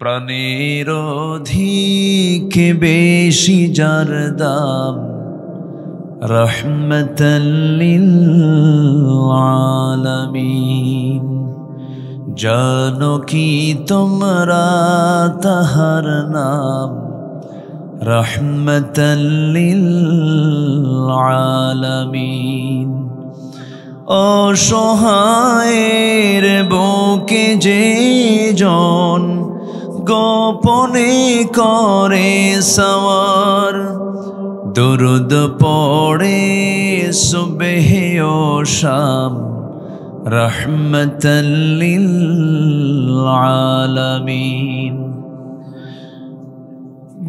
প্রাণের অধিক বেশি যার দাম রহমতাল লিল আলামিন। জানো কি তোমরা তাহার নাম রহমতাল লিল আলামিন। অসহায়ের বুকে যে জন গোপনে করে সওয়ার, দুরুদ পড়ে সুবহ ও শাম রহমতাল লিল আলামিন।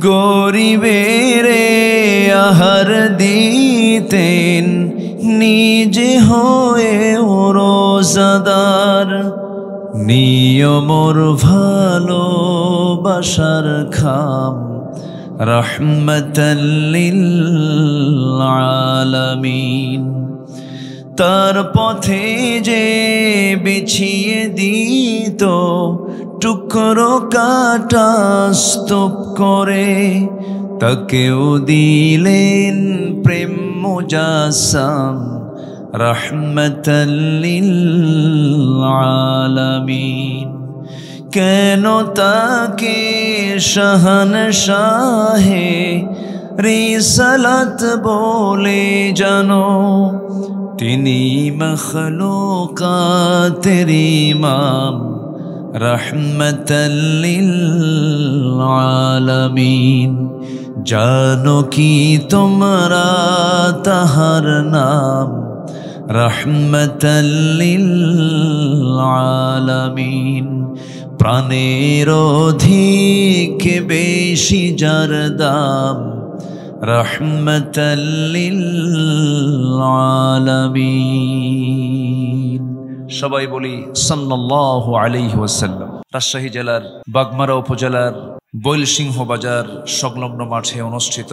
গরিবের আহার দিতেন নিজে হয়ে রোজাদার, নিয়মর ভালোবাসার খাম রহমতাল লিল আলামিন। তার পথে যে বিছিয়ে দিত টুকরো কাটা স্তূপ করে, তাকেও দিলেন প্রেম মুজাসসাম রহমতাল লিল আলামিন। কেন তাকে শাহনশাহে রিসালাত বলে জানো, তিনি মখলুকাতের ইমাম রহমতাল লিল আলামিন। জানো কি তোমরা তাহার নাম রহমতাল লিল আলামিন। প্রাণের অধিক বেশি যার দাম রহমতাল লিল আলামিন। সবাই বলি সাল্লাল্লাহু আলাইহি ওয়াসাল্লাম। রাজশাহী জেলার বাগমারা উপজেলার বৈলসিংহ বাজার সংলগ্ন মাঠে অনুষ্ঠিত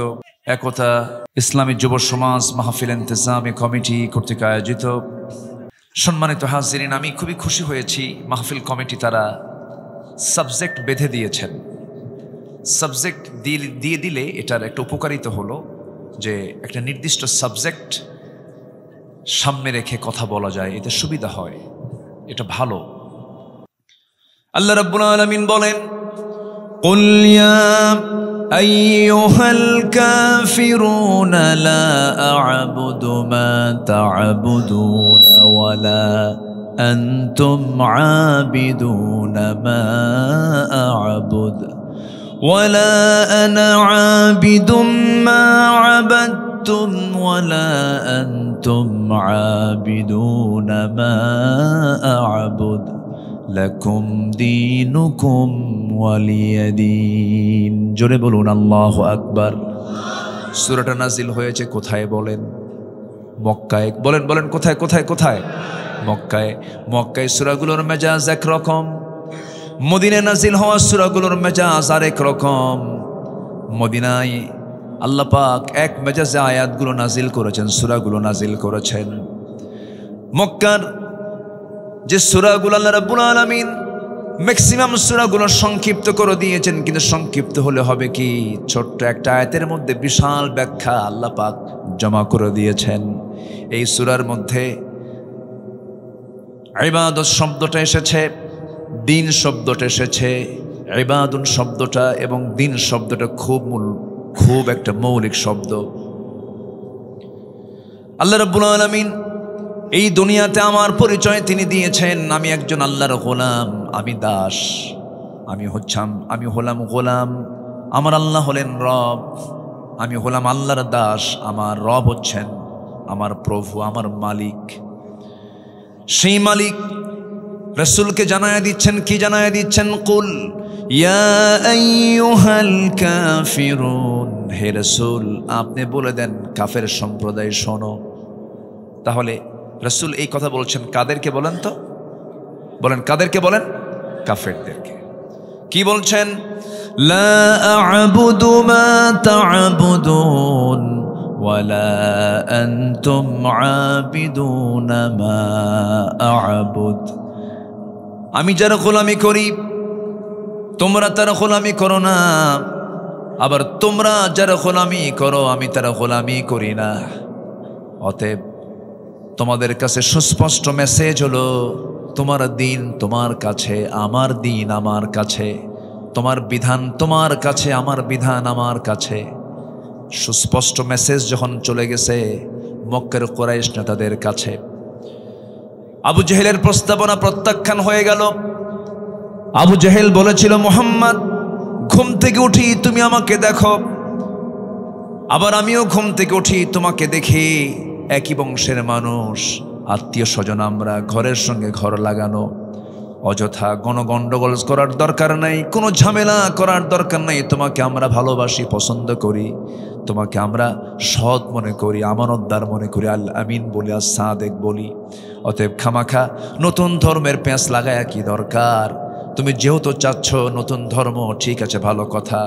একতা ইসলামী যুব সমাজ মাহফিল ইন্তেজামী কমিটি কর্তৃক আয়োজিত সম্মানিত হাজিরিন, আমি খুবই খুশি হয়েছি। মাহফিল কমিটি তারা সাবজেক্ট বেঁধে দিয়েছেন। সাবজেক্ট দিয়ে দিলে এটার একটা উপকারিতা হলো যে একটা নির্দিষ্ট সাবজেক্ট সামনে রেখে কথা বলা যায়, এতে সুবিধা হয়, এটা ভালো। আল্লাহ রাব্বুল আলামিন বলেন, কুল ইয়া আইয়ুহাল কাফিরুনা লা আ'বুদু মা তা'বুদুনা ওয়ালা আনতুম আবিদুনা মা আ'বুদু ওয়ালা আনা আবিদুম মা আবাদতুম ওয়ালা আনতুম আবিদুনা মা আ'বুদু লাকুম দীনুকুম ওয়ালিয়াদিন। জোরে বলুন আল্লাহু আকবার। সূরাটা নাজিল হয়েছে কোথায় বলেন? মক্কায়। বলেন বলেন কোথায় কোথায় কোথায়? মক্কায়। মক্কায় সূরাগুলোর মেজাজ একরকম, মদিনায় নাজিল হওয়া সূরাগুলোর মেজাজ আরেক রকম। মদিনায় আল্লাহ পাক এক মেজাজে আয়াতগুলো নাজিল করেছেন, সূরাগুলো নাজিল করেছেন। মক্কার যে সূরাগুলো আল্লাহ রাব্বুল আলামিন ম্যাক্সিমাম সূরাগুলো সংক্ষিপ্ত করে দিয়েছেন, কিন্তু সংক্ষিপ্ত হলে হবে কি, ছোট্ট একটা আয়াতের মধ্যে বিশাল ব্যাখ্যা আল্লাহ পাক জমা করে দিয়েছেন। এই সূরার মধ্যে ইবাদত শব্দটা এসেছে, দিন শব্দটা এসেছে। ইবাদুন শব্দটা এবং দিন শব্দটা খুব একটা মৌলিক শব্দ। আল্লাহ রাব্বুল আলামিন এই দুনিয়াতে আমার পরিচয় তিনি দিয়েছেন, আমি একজন আল্লাহর গোলাম, আমি দাস, আমি হলাম গোলাম, আমার আল্লাহ হলেন রব। আমি হলাম আল্লাহর দাস, আমার রব হচ্ছেন আমার প্রভু, আমার মালিক। সেই মালিক রাসূলকে জানায়া দিচ্ছেন, কি জানায়া দিচ্ছেন? কুল ইয়া আইয়ুহাল কাফিরুন, হে রাসূল আপনি বলে দেন কাফের সম্প্রদায় শোনো। তাহলে রাসূল এই কথা বলছেন কাদেরকে বলেন তো? বলেন কাদেরকে বলেন? কাফেরদেরকে। কি বলছেন? লা আ'বুদু মা তা'বুদুন ওয়ালা আনতুম আবিদুনা মা আ'বুদ। আমি যার গোলামি করি তোমরা তার গোলামি করো না, আবার তোমরা যারা গোলামি করো আমি তারা গোলামি করি না। অতএব তোমাদের কাছে সুস্পষ্ট মেসেজ হলো, তোমার দিন তোমার কাছে, আমার দিন আমার কাছে, তোমার বিধান তোমার কাছে, আমার বিধান আমার কাছে। সুস্পষ্ট মেসেজ যখন চলে গেছে মক্কার কুরাইশ নেতাদের কাছে, আবু জেহেলের প্রস্তাবনা প্রত্যাখ্যান হয়ে গেল। আবু জেহেল বলেছিল, মুহাম্মদ ঘুম থেকে উঠি তুমি আমাকে দেখো, আবার আমিও ঘুম থেকে উঠি তোমাকে দেখি, একই বংশের মানুষ, আত্মীয় স্বজন আমরা, ঘরের সঙ্গে ঘর লাগানো, অযথা গণ্ডগোল করার দরকার নাই, কোনো ঝামেলা করার দরকার নাই। তোমাকে আমরা ভালোবাসি, পছন্দ করি, তোমাকে আমরা সৎ মনে করি, আমানতদার মনে করি, আল আমিন বলি, আর সাদেক বলি। অতএব খামাখা নতুন ধর্মের প্যাঁচ লাগায়া কি দরকার? তুমি যেহেতু চাচ্ছ নতুন ধর্ম, ঠিক আছে, ভালো কথা,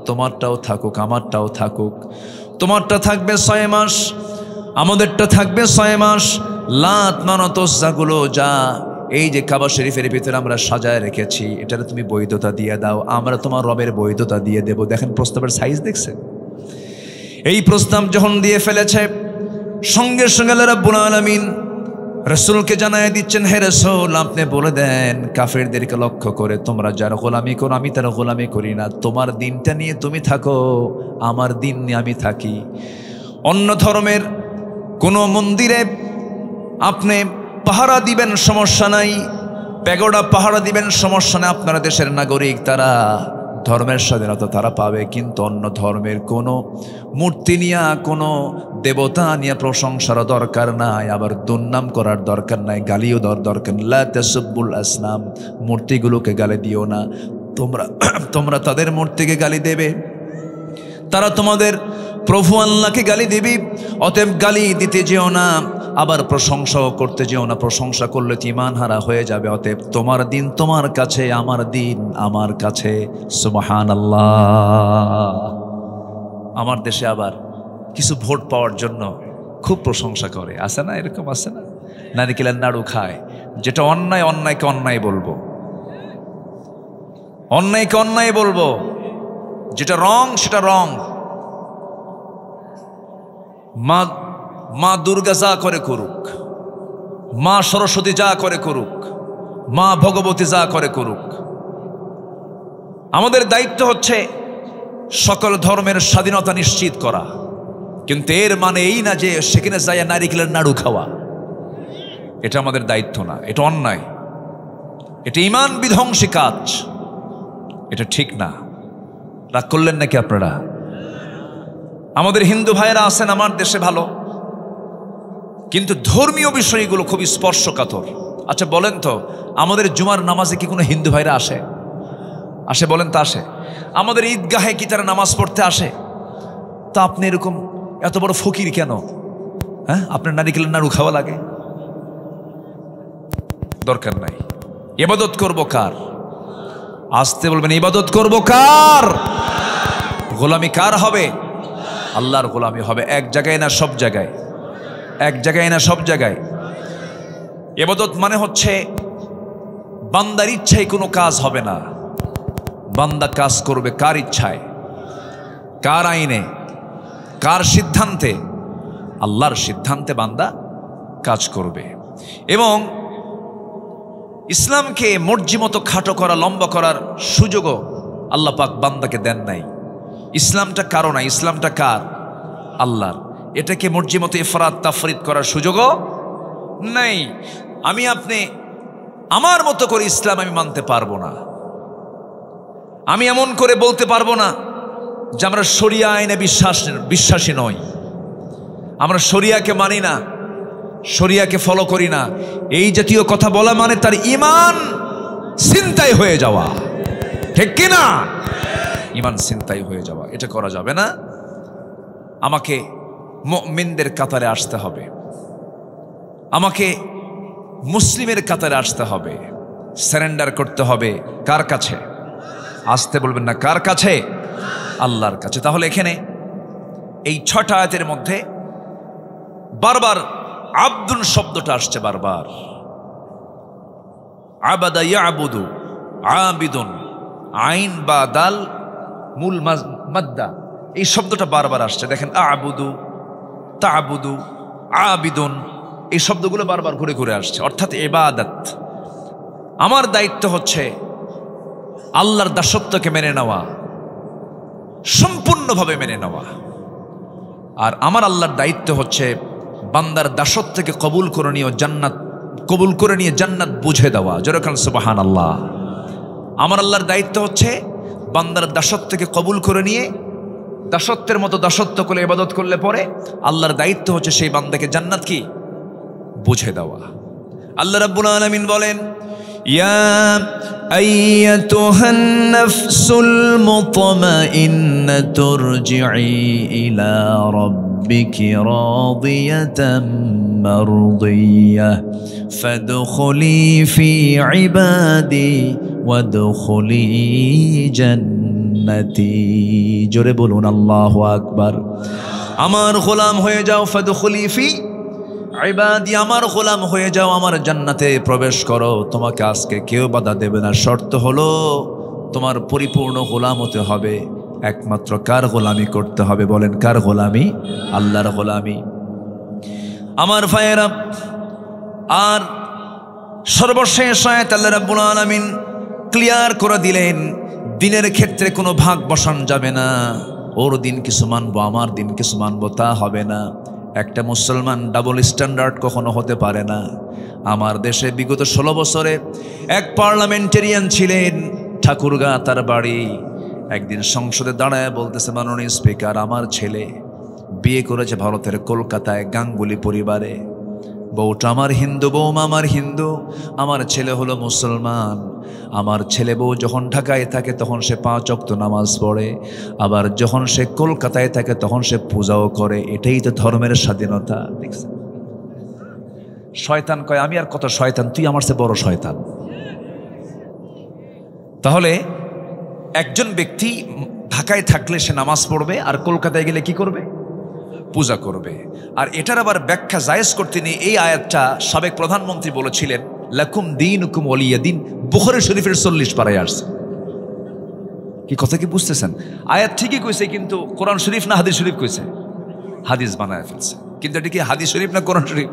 তোমারটাও থাকুক আমারটাও থাকুক। তোমারটা থাকবে 6 মাস, আমাদেরটা থাকবে 6 মাস। লাত মানত ওজ্জাগুলো যা এই যে কাবা শরীফের ভিতরে আমরা সাজায় রেখেছি, এটারে তুমি বৈধতা দিয়ে দাও, আমরা তোমার রবের বৈধতা দিয়ে দেব। দেখেন প্রস্তাবের সাইজ দেখছেন? এই প্রস্তাব যখন দিয়ে ফেলেছে, সঙ্গে সঙ্গে আল্লাহ রাব্বুল আলামিন রাসূলকে জানায় দিচ্ছেন, হে রাসূল আপনি বলে দেন কাফেরদেরকে লক্ষ্য করে, তোমরা যার গোলামি করো আমি তার গোলামি করি না। তোমার দিনটা নিয়ে তুমি থাকো, আমার দিন নিয়ে আমি থাকি। অন্য ধর্মের কোনো মন্দিরে আপনি পাহারা দিবেন সমস্যা নাই, প্যাগোডা পাহারা দিবেন সমস্যা নাই, আপনারা দেশের নাগরিক, তারা ধর্মের স্বাধীনতা তারা পাবে। কিন্তু অন্য ধর্মের কোনো মূর্তি নিয়ে, কোনো দেবতা নিয়ে প্রশংসার দরকার নাই, আবার দুর্নাম করার দরকার নাই, গালিও দরকার নাই। লা তাসুব্বুল আসনাম, মূর্তিগুলোকে গালি দিও না। তোমরা তাদের মূর্তিকে গালি দেবে, তারা তোমাদের প্রভু আল্লাহকে গালি দিবি। অতএব গালি দিতে যেও না, আবার প্রশংসাও করতে যেও না, প্রশংসা করলে ঈমান হারা হয়ে যাবে। অতএব তোমার দিন তোমার কাছে, আমার দিন আমার কাছে। সুবহানাল্লাহ। আমার দেশে আবার কিছু ভোট পাওয়ার জন্য খুব প্রশংসা করে, আছে না? এরকম আছে না? নারিকেলের নাড়ু খায়। যেটা অন্যায়, অন্যায়কে অন্যায় বলবো, অন্যায়কে অন্যায় বলবো, যেটা রং সেটা রং। মা দুর্গা যা করে করুক, মা সরস্বতী যা করে করুক, মা ভগবতী যা করে করুক, আমাদের দায়িত্ব হচ্ছে সকল ধর্মের স্বাধীনতা নিশ্চিত করা। কিন্তু এর মানে এই না যে সেখানে যাইয়া নারিকেলের নাড়ু খাওয়া, এটা আমাদের দায়িত্ব না, এটা অন্যায়, এটা ঈমান বিধ্বংসী কাজ, এটা ঠিক না। রাগ করলেন নাকি আপনারা? আমাদের হিন্দু ভাইয়েরা আছেন আমার দেশে ভালো, কিন্তু ধর্মীয় বিষয়গুলো খুবই স্পর্শকাতর। আচ্ছা বলেন তো, আমাদের জুমার নামাজে কি কোনো হিন্দু ভাইরা আসে? আসে বলেন তো? আসে। আমাদের ঈদগাহে কি তারা নামাজ পড়তে আসে? তা আপনি এরকম এত বড় ফকির কেন? হ্যাঁ, আপনার নারিকেলের নাড়ু খাওয়া লাগে? দরকার নাই। ইবাদত করব কার? আসতে বলবেন, ইবাদত করব কার? গোলামি কার হবে? আল্লাহর গোলামি হবে। এক জায়গায় না সব জায়গায়, এক জায়গায় না সব জায়গায়। ইবাদত মানে হচ্ছে বান্দার ইচ্ছায় কোনো কাজ হবে না, বান্দা কাজ করবে কার ইচ্ছায়, কার আইনে, কার সিদ্ধান্তে? আল্লাহর সিদ্ধান্তে বান্দা কাজ করবে। এবং ইসলামকে মর্জি মতো খাটো করা, লম্বা করার সুযোগও আল্লাহ পাক বান্দাকে দেন নাই। ইসলামটা কারো না, ইসলামটা কার? আল্লাহর। এটাকে মর্জি মতো ইফরাত তাফরিদ করার সুযোগও নেই। আমি আপনি আমার মতো করে ইসলাম আমি মানতে পারবো না। আমি এমন করে বলতে পারবো না যে আমরা শরিয়া আইনে বিশ্বাসী নই, আমরা শরিয়াকে মানি না, শরিয়াকে ফলো করি না। এই জাতীয় কথা বলা মানে তার ঈমান ছিনতাই হয়ে যাওয়া, ঠিক কিনা? ঈমান ছিনতাই হয়ে যাওয়া, এটা করা যাবে না। আমাকে মুমিনদের কাতারে আসতে হবে, আমাকে মুসলিমের কাতারে আসতে হবে, সারেন্ডার করতে হবে। কার কাছে? আসতে বলবেন না, কার কাছে? আল্লাহর কাছে। তাহলে এখানে এই 6টা আয়াতের মধ্যে বারবার আব্দুন শব্দটা আসছে, বারবার। আবাদা ইয়াবুদু, আবিদুন, আইন বা দাল মূল মাদ্দা, এই শব্দটা বারবার আসছে। দেখেন আবুদু, তাবুদু, আবিদুন, এই শব্দগুলো বারবার ঘুরে ঘুরে আসছে, অর্থাৎ ইবাদত। আমার দায়িত্ব হচ্ছে আল্লাহর দাসত্বকে মেনে নেওয়া, সম্পূর্ণভাবে মেনে নেওয়া। আর আমার আল্লাহর দায়িত্ব হচ্ছে বান্দার দাসত্বকে কবুল করে নিয়ে জান্নাত বুঝে দেওয়া। যেরকম সুবহানাল্লাহ। আমার আল্লাহর দায়িত্ব হচ্ছে বান্দার দাসত্বকে কবুল করে নিয়ে দাসত্বের মতো দাসত্ব করে ইবাদত করলে পরে আল্লাহর দায়িত্ব হচ্ছে সেই বান্দাকে জান্নাত কি বুঝে দেওয়া। আল্লাহ রাব্বুল আলামিন বলেন, ইয়া আইয়াতুহান নাফসুল মুতমাইন্নাতু ইরজিই ইলা রাব্বিকি রাদিয়াতাম মারদিয়াহ ফাদখুলি ফি ইবাদি ওয়াদখুলি জান্নাতি। জোরে বলুন আল্লাহু আকবার। আমার গোলাম হয়ে যাও, ফাদখুলি ফি ইবাদি, আমার গোলাম হয়ে যাও, আমার জান্নাতে প্রবেশ করো। তোমাকে আজকে কেউ বাধা দেবে না। শর্ত হলো তোমার পরিপূর্ণ গোলাম হতে হবে। একমাত্র কার গোলামি করতে হবে বলেন? কার গোলামি? আল্লাহর গোলামি। আমার ভাইয়েরা, আর সর্বশেষ আয়াত আল্লাহ রাব্বুল আলামিন ক্লিয়ার করে দিলেন, দিনের ক্ষেত্রে কোনো ভাগ বসান যাবে না। ওর দিন কিছু মানবো, আমার দিন কিছু মানবো, তা হবে না। একটা মুসলমান ডাবল স্ট্যান্ডার্ড কখনো হতে পারে না। আমার দেশে বিগত 16 বছরে এক পার্লামেন্টেরিয়ান ছিলেন, ঠাকুরগা তার বাড়ি। একদিন সংসদে দাঁড়ায় বলতেছে, মাননীয় স্পিকার, আমার ছেলে বিয়ে করেছে ভারতের কলকাতায় গাঙ্গুলি পরিবারে। বউটা আমার হিন্দু, বউমা আমার হিন্দু, আমার ছেলে হলো মুসলমান। আমার ছেলে বউ যখন ঢাকায় থাকে তখন সে 5 ওয়াক্ত নামাজ পড়ে, আবার যখন সে কলকাতায় থাকে তখন সে পূজাও করে। এটাই তো ধর্মের স্বাধীনতা। দেখছেন? শয়তান কয়, আমি আর কত শয়তান, তুই আমার চেয়ে বড় শয়তান। তাহলে একজন ব্যক্তি ঢাকায় থাকলে সে নামাজ পড়বে, আর কলকাতায় গেলে কি করবে? পূজা করবে। আর এটার আবার ব্যাখ্যা জায়েজ করতে নিয়ে এই আয়াতটা সাবেক প্রধানমন্ত্রী বলেছিলেন, লাকুম দীনুকুম ওয়ালিয়া দিন। বুখারী শরীফের 40 পারায় আসছে। কি কথা কি বুঝতেছেন? আয়াত ঠিকই কইছে, কিন্তু কোরআন শরীফ না হাদিস শরীফ কইছে? হাদিস বানায় ফেলছে। কিন্তু এটা কি হাদিস শরীফ না কোরআন শরীফ?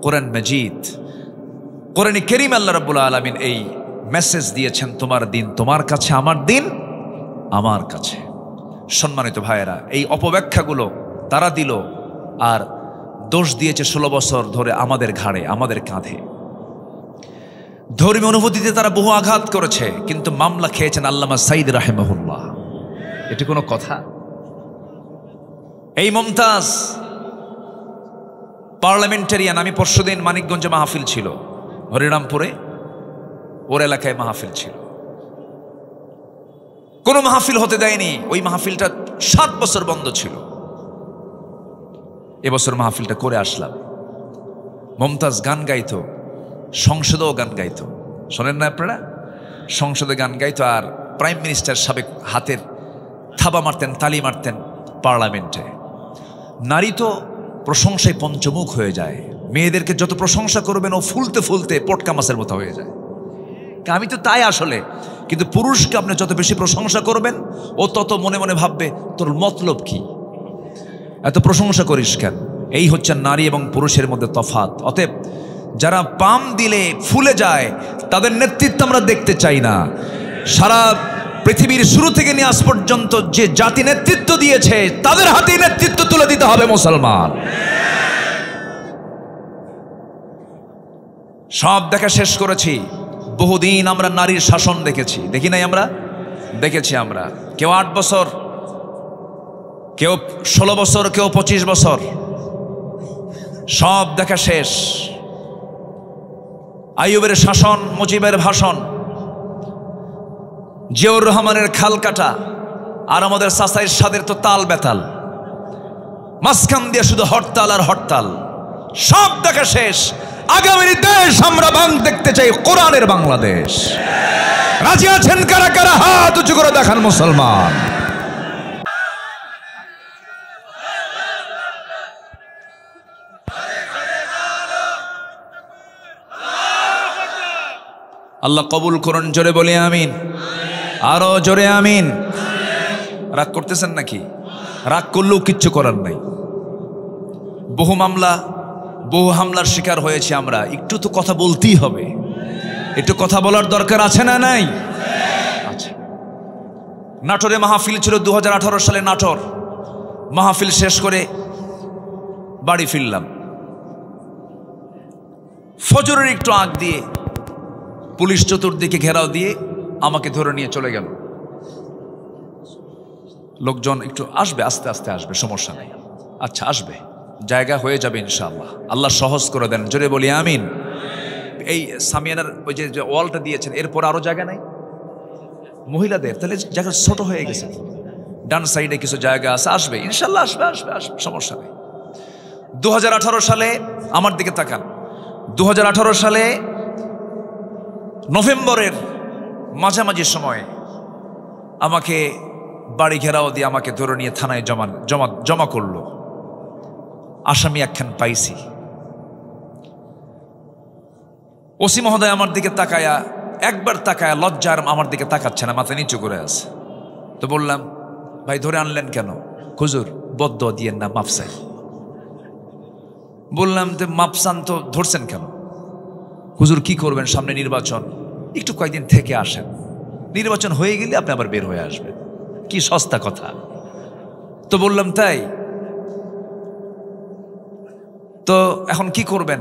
কোরআন মাজিদ, কোরআনে কারীম। আল্লাহ রাব্বুল আলামিন এই মেসেজ দিয়েছেন, তোমার দিন তোমার কাছে, আমার দিন আমার কাছে। সম্মানিত ভাইয়েরা, এই অপব্যাখ্যাগুলো তারা দিল, আর দোষ দিয়েছে 16 বছর ধরে আমাদের ঘাড়ে, আমাদের কাঁধে। ধর্মীয় অনুভূতিতে তারা বহু আঘাত করেছে, কিন্তু মামলা খেয়েছেন আল্লামা সাঈদ রাহিমাহুল্লাহ। এটা কোনো কথা? এই মুমতাজ পার্লামেন্টারিয়ান, আমি পরশুদিন মানিকগঞ্জে মাহফিল ছিল, হরিরামপুরে ওর এলাকায় মাহফিল ছিল। কোনো মাহফিল হতে দেয়নি। ওই মাহফিলটা 7 বছর বন্ধ ছিল। এবছর মাহফিলটা করে আসলাম। মুমতাজ গান গাইতো, সংসদেও গান গাইতো। শোনেন না আপনারা? সংসদে গান গাইতো, আর প্রাইম মিনিস্টার সাবেক হাতের থাবা মারতেন, তালি মারতেন পার্লামেন্টে। নারী তো প্রশংসায় পঞ্চমুখ হয়ে যায়। মেয়েদেরকে যত প্রশংসা করবেন ও ফুলতে ফুলতে পটকা মাছের মতো হয়ে যায়। আমি তো তাই আসলে। কিন্তু পুরুষকে আপনি যত বেশি প্রশংসা করবেন ও তত মনে মনে ভাববে, তোর মতলব কি, এত প্রশংসা করিস কেন? এই হচ্ছে নারী এবং পুরুষের মধ্যে তফাৎ। অতএব যারা পাম দিলে ফুলে যায় তাদের নেতৃত্ব আমরা দেখতে চাই না। সারা পৃথিবীর শুরু থেকে নিয়ে আজ পর্যন্ত যে জাতি নেতৃত্ব দিয়েছে তাদের হাতে নেতৃত্ব তুলে দিতে হবে মুসলমান। সব দেখা শেষ করেছি। বহুদিন আমরা নারীর শাসন দেখেছি, দেখি নাই? আমরা দেখেছি। আমরা কেউ 8 বছর, কেউ 16 বছর, কেউ 25 বছর, সব দেখা শেষ। আইয়ুবের শাসন, মুজিবের ভাষণ, জিয়াউর রহমানের খাল কাটা, আর আমাদের চাচা এরশাদের তো তাল বেতাল, মাঝখান দিয়ে শুধু হরতাল আর হরতাল। সব দেখা শেষ। আগামী দেশ আমরা দেখতে চাই কোরআনের বাংলাদেশ। রাজি আছেন কারা কারা? হাত উঁচু করে দেখান মুসলমান। আল্লাহ কবুল করুন, জোরে বলি আমিন। আরো জোরে আমিন। রাগ করতেছেন নাকি? রাগ করলেও কিচ্ছু করার নাই। বহু মামলা, বহু হামলার শিকার হয়েছি আমরা। একটু তো কথা বলতেই হবে, একটু কথা বলার দরকার আছে না নাই? আচ্ছা, নাটোরে মাহফিল ছিল 2018 সালে। নাটোর মাহফিল শেষ করে বাড়ি ফিরলাম। ফজরের একটু আগ দিয়ে পুলিশ চতুর্দিকে ঘেরাও দিয়ে আমাকে ধরে নিয়ে চলে গেল। লোকজন একটু আসবে, আস্তে আস্তে আসবে, সমস্যা নেই। আচ্ছা আসবে, জায়গা হয়ে যাবে ইনশাআল্লাহ। আল্লাহ সহজ করে দেন, জোরে বলি আমিন। এই সামিয়ানার ওই যে ওয়ালটা দিয়েছেন, এরপর আরো জায়গা নাই মহিলাদের, তাহলে জায়গা ছোট হয়ে গেছে। ডান সাইডে কিছু জায়গা আছে, আসবে ইনশাআল্লাহ, আসবে আসবে আসবে, সমস্যা নেই। 2018 সালে আমার দিকে তাকান, 2018 সালে নভেম্বরের মাঝামাঝি সময়ে আমাকে বাড়ি ঘেরাও দিয়ে আমাকে ধরে নিয়ে থানায় জমা করলো। আসামি একখান পাইছি। ওসি মহোদয় আমার দিকে তাকায়া, একবার তাকায়া লজ্জার আমার দিকে তাকাচ্ছে না, মাথা নিচু করে আছে। তো বললাম, ভাই ধরে আনলেন কেন? হুজুর বদদোয়া দিয়েন না, মাফ চাই। বললাম যে মাফ চান তো ধরছেন কেন? হুজুর কি করবেন, সামনে নির্বাচন, একটু কয়েকদিন থেকে আসেন, নির্বাচন হয়ে গেলে আপনি আবার বের হয়ে আসবেন। কি সস্তা কথা। তো বললাম তাই, তো এখন কি করবেন?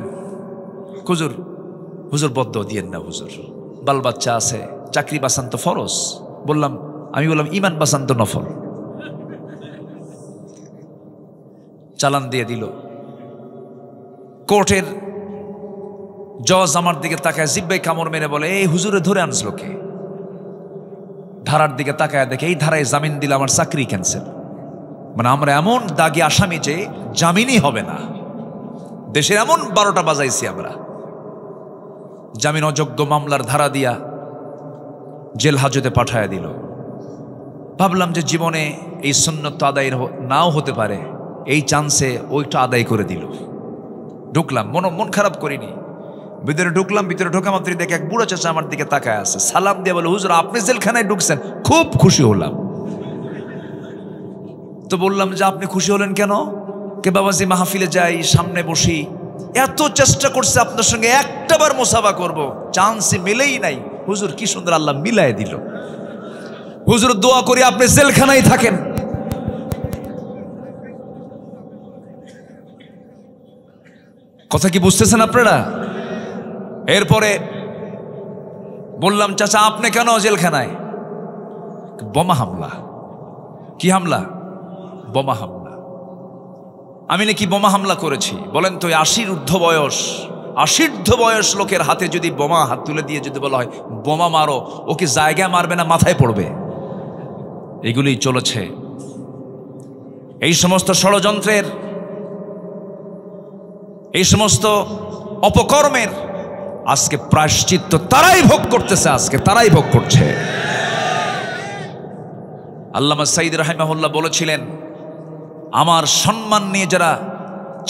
হুজুর বদদোয়া দিয়েন না হুজুর, বাল বাচ্চা আছে, চাকরি বাঁচান তো ফরজ। আমি বললাম ইমান বাঁচান তো নফল। চালান দিয়ে দিল। কোর্টের জজ আমার দিকে তাকায় জিব্বায় কামড় মেরে বলে, এই হুজুরে ধরে আনছিল কে? ধারার দিকে তাকায় দেখে এই ধারায় জামিন দিলে আমার চাকরি ক্যান্সেল। মানে আমরা এমন দাগি আসামি যে জামিনই হবে না। দেশের এমন 12টা বাজাইছি আমরা। জামিন অযোগ্য মামলার ধারা দিয়া জেল হাজতে পাঠায় দিল। ভাবলাম যে জীবনে এই সুন্নত আদায় নাও হতে পারে, এই চান্সে ওইটা আদায় করে দিল। ঢুকলাম, মন খারাপ করিনি। ভিতরে ঢুকলাম, ভিতরে ঢোকা মাত্রই দেখে এক বুড়া চাচা আমার দিকে তাকায় আছে। সালাম দিয়ে বলে, হুজুর আপনি জেলখানায় ঢুকছেন, খুব খুশি হলাম। তো বললাম যে আপনি খুশি হলেন কেন? কে বাবাজি মাহফিলে যাই, সামনে বসি, এত চেষ্টা করছে আপনার সঙ্গে একটাবার মোসাফা করব, চান্সই মিলেই নাই। হুজুর কি সুন্দর আল্লাহ মিলাই দিল। হুজুর দোয়া করি আপনি জেলখানায় থাকেন। কথা কি বুঝতেছেন আপনারা? এরপরে বললাম, চাচা আপনি কেন জেলখানায়? বোমা হামলা। কি হামলা? বোমা হামলা। আমি নাকি বোমা হামলা করেছি? বলেন তো 80 ঊর্ধ্ব বয়স লোকের হাতে যদি বোমা হাত তুলে দিয়ে যদি বলা হয় বোমা মারো, ও কি জায়গায় মারবে না মাথায় পড়বে? এগুলোই চলেছে। এই সমস্ত ষড়যন্ত্রের, এই সমস্ত অপকর্মের আজকে প্রায়শ্চিত্ত তারাই ভোগ করতেছে, আজকে তারাই ভোগ করছে। আল্লামা সাঈদ রাহিমাহুল্লাহ বলেছিলেন, আমার সম্মান নিয়ে যারা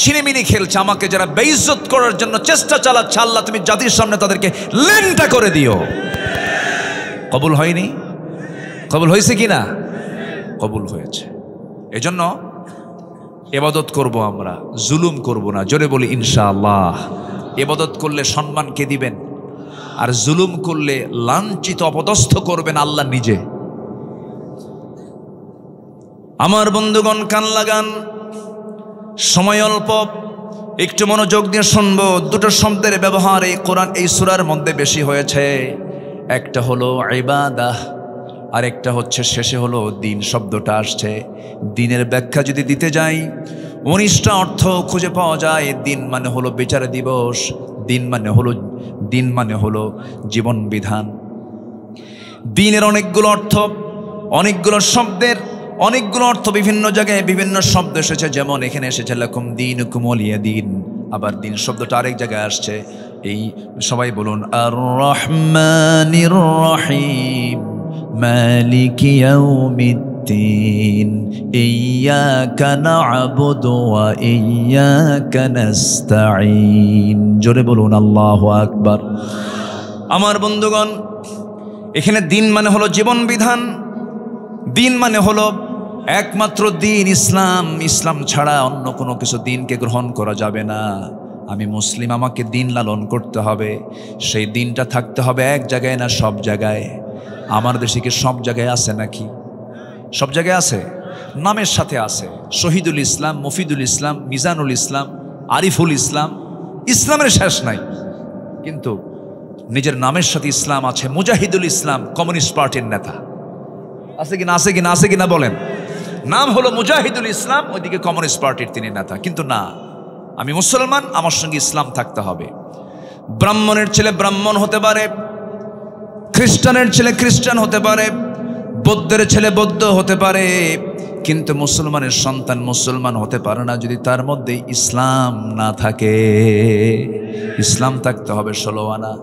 ছিনিমিনি খেলছে, আমাকে যারা বেইজ্জত করার জন্য চেষ্টা চালাচ্ছে, আল্লাহ তুমি জাতির সামনে তাদেরকে লেনটা করে দিও। কবুল হয়নি? কবুল হয়েছে কি না? কবুল হয়েছে। এজন্য ইবাদত করব, আমরা জুলুম করব না। জোরে বলি ইনশাআল্লাহ। ইবাদত করলে সম্মান কে দিবেন? আর জুলুম করলে লাঞ্ছিত অপদস্থ করবেন আল্লাহ নিজে। আমার বন্ধুগণ কান লাগান, সময় অল্প, একটু মনোযোগ দিয়ে শুনবো। দুটো শব্দের ব্যবহার এই কোরআন, এই সূরার মধ্যে বেশি হয়েছে। একটা হলো ইবাদাহ, আর একটা হচ্ছে শেষে হলো দিন শব্দটা আসছে। দিনের ব্যাখ্যা যদি দিতে যাই, 19টা অর্থ খুঁজে পাওয়া যায়। দিন মানে হলো বিচার দিবস, দিন মানে হলো জীবন বিধান। দিনের অনেকগুলো অর্থ, অনেকগুলো শব্দের অনেকগুলো অর্থ বিভিন্ন জায়গায় বিভিন্ন শব্দ এসেছে। যেমন এখানে এসেছে লাকুম দীনুকুম ওয়ালিয়া দিন, আবার দিন শব্দটা আরেক জায়গায় আসছে। এই সবাই বলুন আর রহমানির রহিম মালিকি ইয়াউমিদ্দিন ইয়্যাকা না'বুদু ওয়া ইয়্যাকা নাস্তাঈন। জোরে বলুন আল্লাহু আকবার। আমার বন্ধুগণ, এখানে দিন মানে হলো জীবন বিধান, দিন মানে হলো একমাত্র দিন ইসলাম। ইসলাম ছাড়া অন্য কোনো কিছু দিনকে গ্রহণ করা যাবে না। আমি মুসলিম, আমাকে দিন লালন করতে হবে। সেই দিনটা থাকতে হবে এক জায়গায় না সব জায়গায়। আমার দেশে কি সব জায়গায় আছে নাকি? সব জায়গায় আছে, নামের সাথে আছে। শহীদুল ইসলাম, মফিদুল ইসলাম, মিজানুল ইসলাম, আরিফুল ইসলাম, ইসলামের শেষ নাই। কিন্তু নিজের নামের সাথে ইসলাম আছে। মুজাহিদুল ইসলাম কমিউনিস্ট পার্টির নেতা, আছে কিনা? আছে কিনা? আছে কিনা বলেন। নাম হলো মুজাহিদুল ইসলাম, ওইদিকে কমিউনিস্ট পার্টির তিনি নেতা। কিন্তু না, আমি মুসলমান, আমার সঙ্গে ইসলাম থাকতে হবে। ব্রাহ্মণের ছেলে ব্রাহ্মণ হতে পারে, খ্রিস্টানের ছেলে খ্রিস্টান হতে পারে, বৌদ্ধের ছেলে বৌদ্ধ হতে পারে, কিন্তু মুসলমানের সন্তান মুসলমান হতে পারে না যদি তার মধ্যে ইসলাম না থাকে। ইসলাম থাকতে হবে 16 আনা।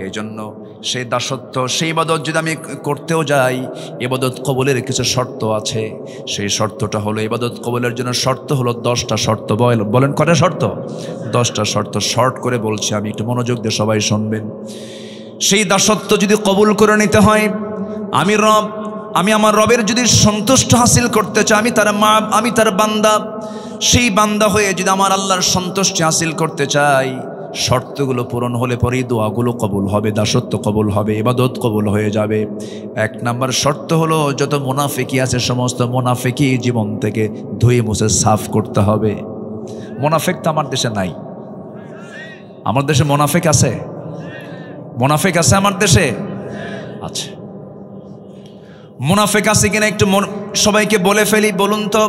এই জন্য সেই দাসত্ব, সেই ইবাদত যদি আমি করতেও যাই, ইবাদত কবুলের কিছু শর্ত আছে। সেই শর্তটা হলো, ইবাদত কবুলের জন্য শর্ত হলো 10টা শর্ত। বলেন কটা শর্ত? 10টা শর্ত। শর্ট করে বলছি আমি, একটু মনোযোগ দিয়ে সবাই শুনবেন। সেই দাসত্ব যদি কবুল করে নিতে হয়, আমি আমার রবের যদি সন্তুষ্ট হাসিল করতে চাই, আমি তার বান্দা, সেই বান্দা হয়ে যদি আমার আল্লাহর সন্তুষ্টি হাসিল করতে চাই, শর্তগুলো পূরণ হলে পরেই দোয়াগুলো কবুল হবে, দাসত্ব কবুল হবে, ইবাদত কবুল হয়ে যাবে। 1 নাম্বার শর্ত হলো, যত মুনাফিকি আছে সমস্ত মুনাফিকি জীবন থেকে ধুয়ে মুছে সাফ করতে হবে। মুনাফিক তো আমার দেশে নাই। আমার দেশে মুনাফিক আছে? মুনাফিক আছে আমার দেশে? আচ্ছা, মুনাফিক আছে কিনা একটু সবাইকে বলে ফেলি। বলুন তো।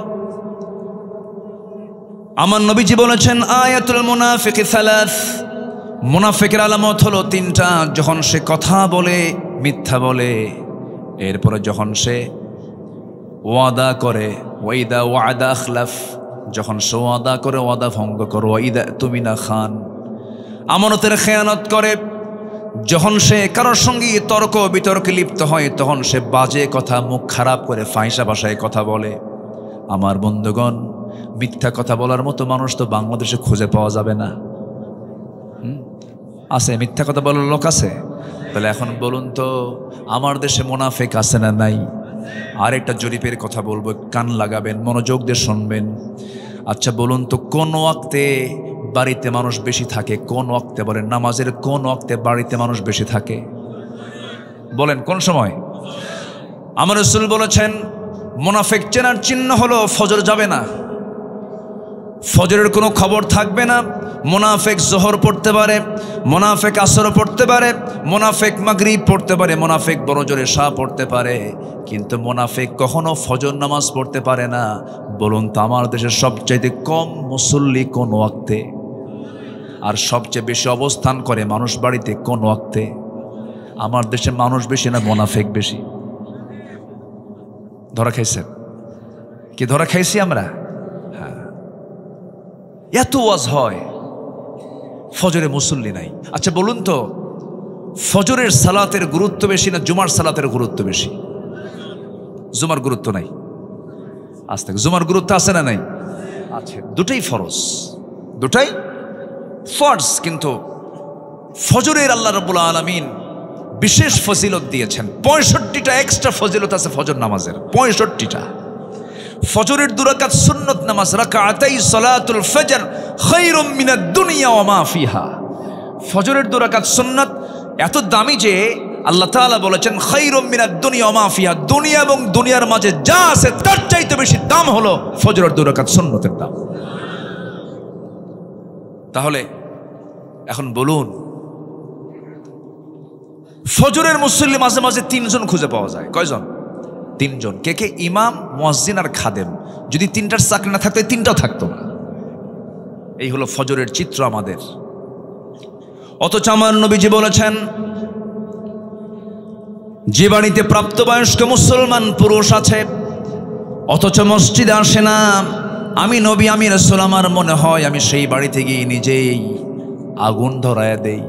আমার নবীজি বলেছেন, আয়াতুল মুনাফিকি সালাস, মুনাফিকের আলামত হলো 3টা। যখন সে কথা বলে মিথ্যা বলে, এরপরে যখন সে ওয়াদা করে, ওয়াইদা ওয়াদা আখলাফ, যখন সে ওয়াদা করে ওয়াদা ভঙ্গ করে, ওয়াইদা তুমিনা খান, আমানতের খেয়ানত করে, যখন সে কারোর সঙ্গে তর্ক বিতর্কে লিপ্ত হয়, তখন সে বাজে কথা, মুখ খারাপ করে ফাহিশা ভাষায় কথা বলে। আমার বন্ধুগণ, মিথ্যা কথা বলার মতো মানুষ তো বাংলাদেশে খুঁজে পাওয়া যাবে না। আছে? মিথ্যা কথা বলার লোক আছে? তাহলে এখন বলুন তো, আমার দেশে মুনাফিক আছে না নাই? আরেকটা জরিপের কথা বলবো, কান লাগাবেন, মনোযোগ দিয়ে শুনবেন। আচ্ছা বলুন তো, কোন ওয়াক্তে বাড়িতে মানুষ বেশি থাকে? কোন ওয়াক্তে? বলেন, নামাজের কোন ওয়াক্তে বাড়িতে মানুষ বেশি থাকে? বলেন কোন সময়? আমার রাসূল বলেছেন, মুনাফিক চেনার চিহ্ন হলো ফজর যাবে না, ফজরের কোনো খবর থাকবে না। মুনাফিক জোহর পড়তে পারে, মুনাফিক আসর পড়তে পারে, মুনাফিক মাগরিব পড়তে পারে, মুনাফিক বড় জোরে এশা পড়তে পারে, কিন্তু মুনাফিক কখনো ফজর নামাজ পড়তে পারে না। বলুন তো, আমার দেশের সবচাইতে কম মুসল্লি কোন ওয়াক্তে? আর সবচেয়ে বেশি অবস্থান করে মানুষ বাড়িতে কোন ওয়াক্তে? আমার দেশে মানুষ বেশি না মুনাফিক বেশি? ধরা খাইছেন কি? ধরা খাইছি আমরা। হ্যাঁ, এত ওয়াজ হয়, ফজরে মুসল্লি নাই। আচ্ছা বলুন তো, ফজরের সালাতের গুরুত্ব বেশি না জুমার সালাতের গুরুত্ব বেশি? জুমার গুরুত্ব নাই। আজ থেকে জুমার গুরুত্ব আছে না নাই? আছে। দুটাই ফরজ, দুটাই ফরজ। কিন্তু ফজরের আল্লাহ রাব্বুল আলামিন বিশেষ ফজিলত দিয়েছেন। 65টা এক্সট্রা ফজিলত আছে ফজর নামাজের, 65টা। ফজরের 2 রাকাত সুন্নত নামাজ, রাকাতাই সালাতুল ফজর খায়রুম মিনাদ দুনিয়া ওয়া মা ফিহা। ফজরের 2 রাকাত সুন্নত এত দামি যে আল্লাহ তাআলা বলেছেন, খায়রুম মিনাদ দুনিয়া ওয়া মা ফিহা, দুনিয়া এবং দুনিয়ার মাঝে যা আছে তার চাইতে বেশি দাম হলো ফজরের 2 রাকাত সুন্নতের দাম। তাহলে এখন বলুন, ফজরের মুসল্লি মাঝে মাঝে 3 জন খুঁজে পাওয়া যায়। কয়জন? 3 জন। কে কে? ইমাম, মুয়াজ্জিন আর খাদেম। যদি 3টার চাকরি না থাকতো, 3টাও থাকতো না। এই হলো ফজরের চিত্র আমাদের। অথচ আমার নবীজি বলেছেন, যে বাড়িতে প্রাপ্তবয়স্ক মুসলমান পুরুষ আছে অথচ মসজিদে আসে না, আমি নবী, আমি রাসূল, আমার মনে হয় আমি সেই বাড়িতে গিয়ে নিজেই আগুন ধরায় দেই,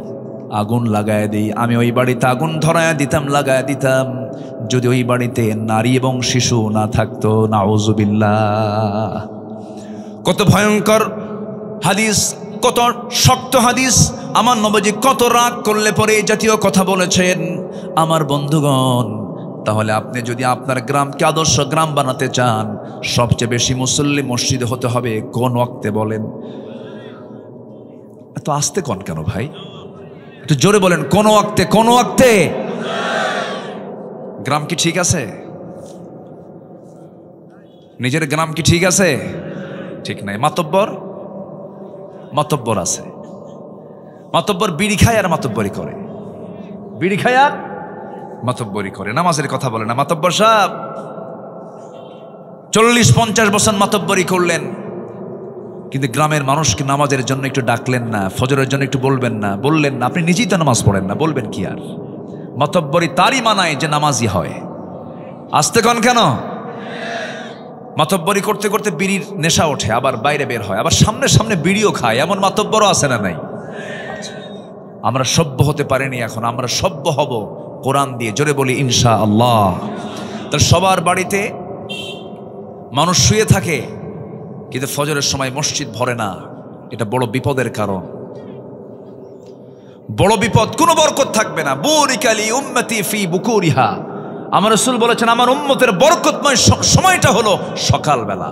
আগুন লাগায় দিই। আমি ওই বাড়িতে আগুন ধরায় দিতাম, লাগায় দিতাম, যদি ওই বাড়িতে নারী এবং শিশু না থাকতো। নাউজুবিল্লাহ। কত ভয়ঙ্কর হাদিস, কত শক্ত হাদিস। আমার নবীজি কত রাগ করলে পরে এই জাতীয় কথা বলেছেন। আমার বন্ধুগণ, তাহলে আপনি যদি আপনার গ্রামকে আদর্শ গ্রাম বানাতে চান, সবচেয়ে বেশি মুসল্লি মসজিদে হতে হবে কোন ওয়াক্তে বলেন? এত আস্তে কোন কেন ভাই? একটু জোরে বলেন, কোন ওয়াক্তে? কোন ওয়াক্তে? গ্রাম কি ঠিক আছে? নিজের গ্রাম কি ঠিক আছে? ঠিক নাই। মাতব্বর আছে। মাতব্বর বিড়ি খায় আর মাতব্বরি করে, বিড়ি খায় আর মাতব্বরি করে। নামাজের কথা বলে না মাতব্বর সাহেব। 40-50 বছর মাতব্বরি করলেন, কিন্তু গ্রামের মানুষকে নামাজের জন্য একটু ডাকলেন না, ফজরের জন্য একটু বলবেন না। আপনি নিজেই তো নামাজ পড়েন না, বলবেন কি আর? মাতব্বরি তারই মানায় যে নামাজি হয়। আসতে কন কেন? মাতব্বরি করতে করতে বিড়ির নেশা ওঠে, আবার বাইরে বের হয়, আবার সামনে বিড়িও খায়। এমন মাতব্বরও আছে না নাই? আমরা সভ্য হতে পারিনি, এখন আমরা সভ্য হব কোরআন দিয়ে। জোরে বলি ইনশাআল্লাহ। তার সবার বাড়িতে মানুষ শুয়ে থাকে, কিন্তু ফজরের সময় মসজিদ ভরে না। এটা বড় বিপদের কারণ, বড় বিপদ। কোনো বরকত থাকবে না। বুরিকালি উম্মতি ফি বুকুরিহা। আমার রাসূল বলেছেন, আমার উম্মতের বরকতময় সময়টা হলো সকালবেলা।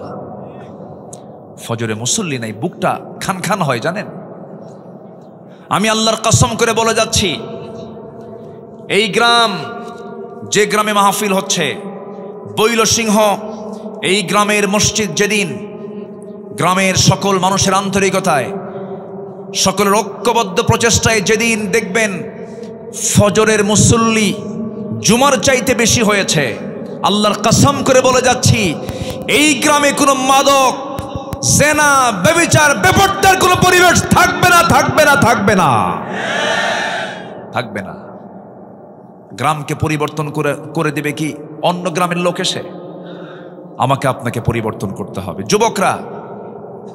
ফজরে মুসল্লি নাই, বুকটা খান হয় জানেন। আমি আল্লাহর কসম করে বলে যাচ্ছি, এই গ্রাম, যে গ্রামে মাহফিল হচ্ছে বৈলসিংহ, এই গ্রামের মসজিদ যেদিন গ্রামের সকল মানুষের আন্তরিকতায়, সকলের ঐক্যবদ্ধ প্রচেষ্টায় যেদিন দেখবেন ফজরের মুসল্লি জুমার চাইতে বেশি হয়েছে, আল্লাহর কসম করে বলে যাচ্ছি, এই গ্রামে কোনো মাদক, জেনা, ব্যভিচার, বেপরদার কোনো পরিবেশ থাকবে না। গ্রামকে পরিবর্তন করে দেবে কি অন্য গ্রামের লোক এসে? আমাকে আপনাকে পরিবর্তন করতে হবে। যুবকরা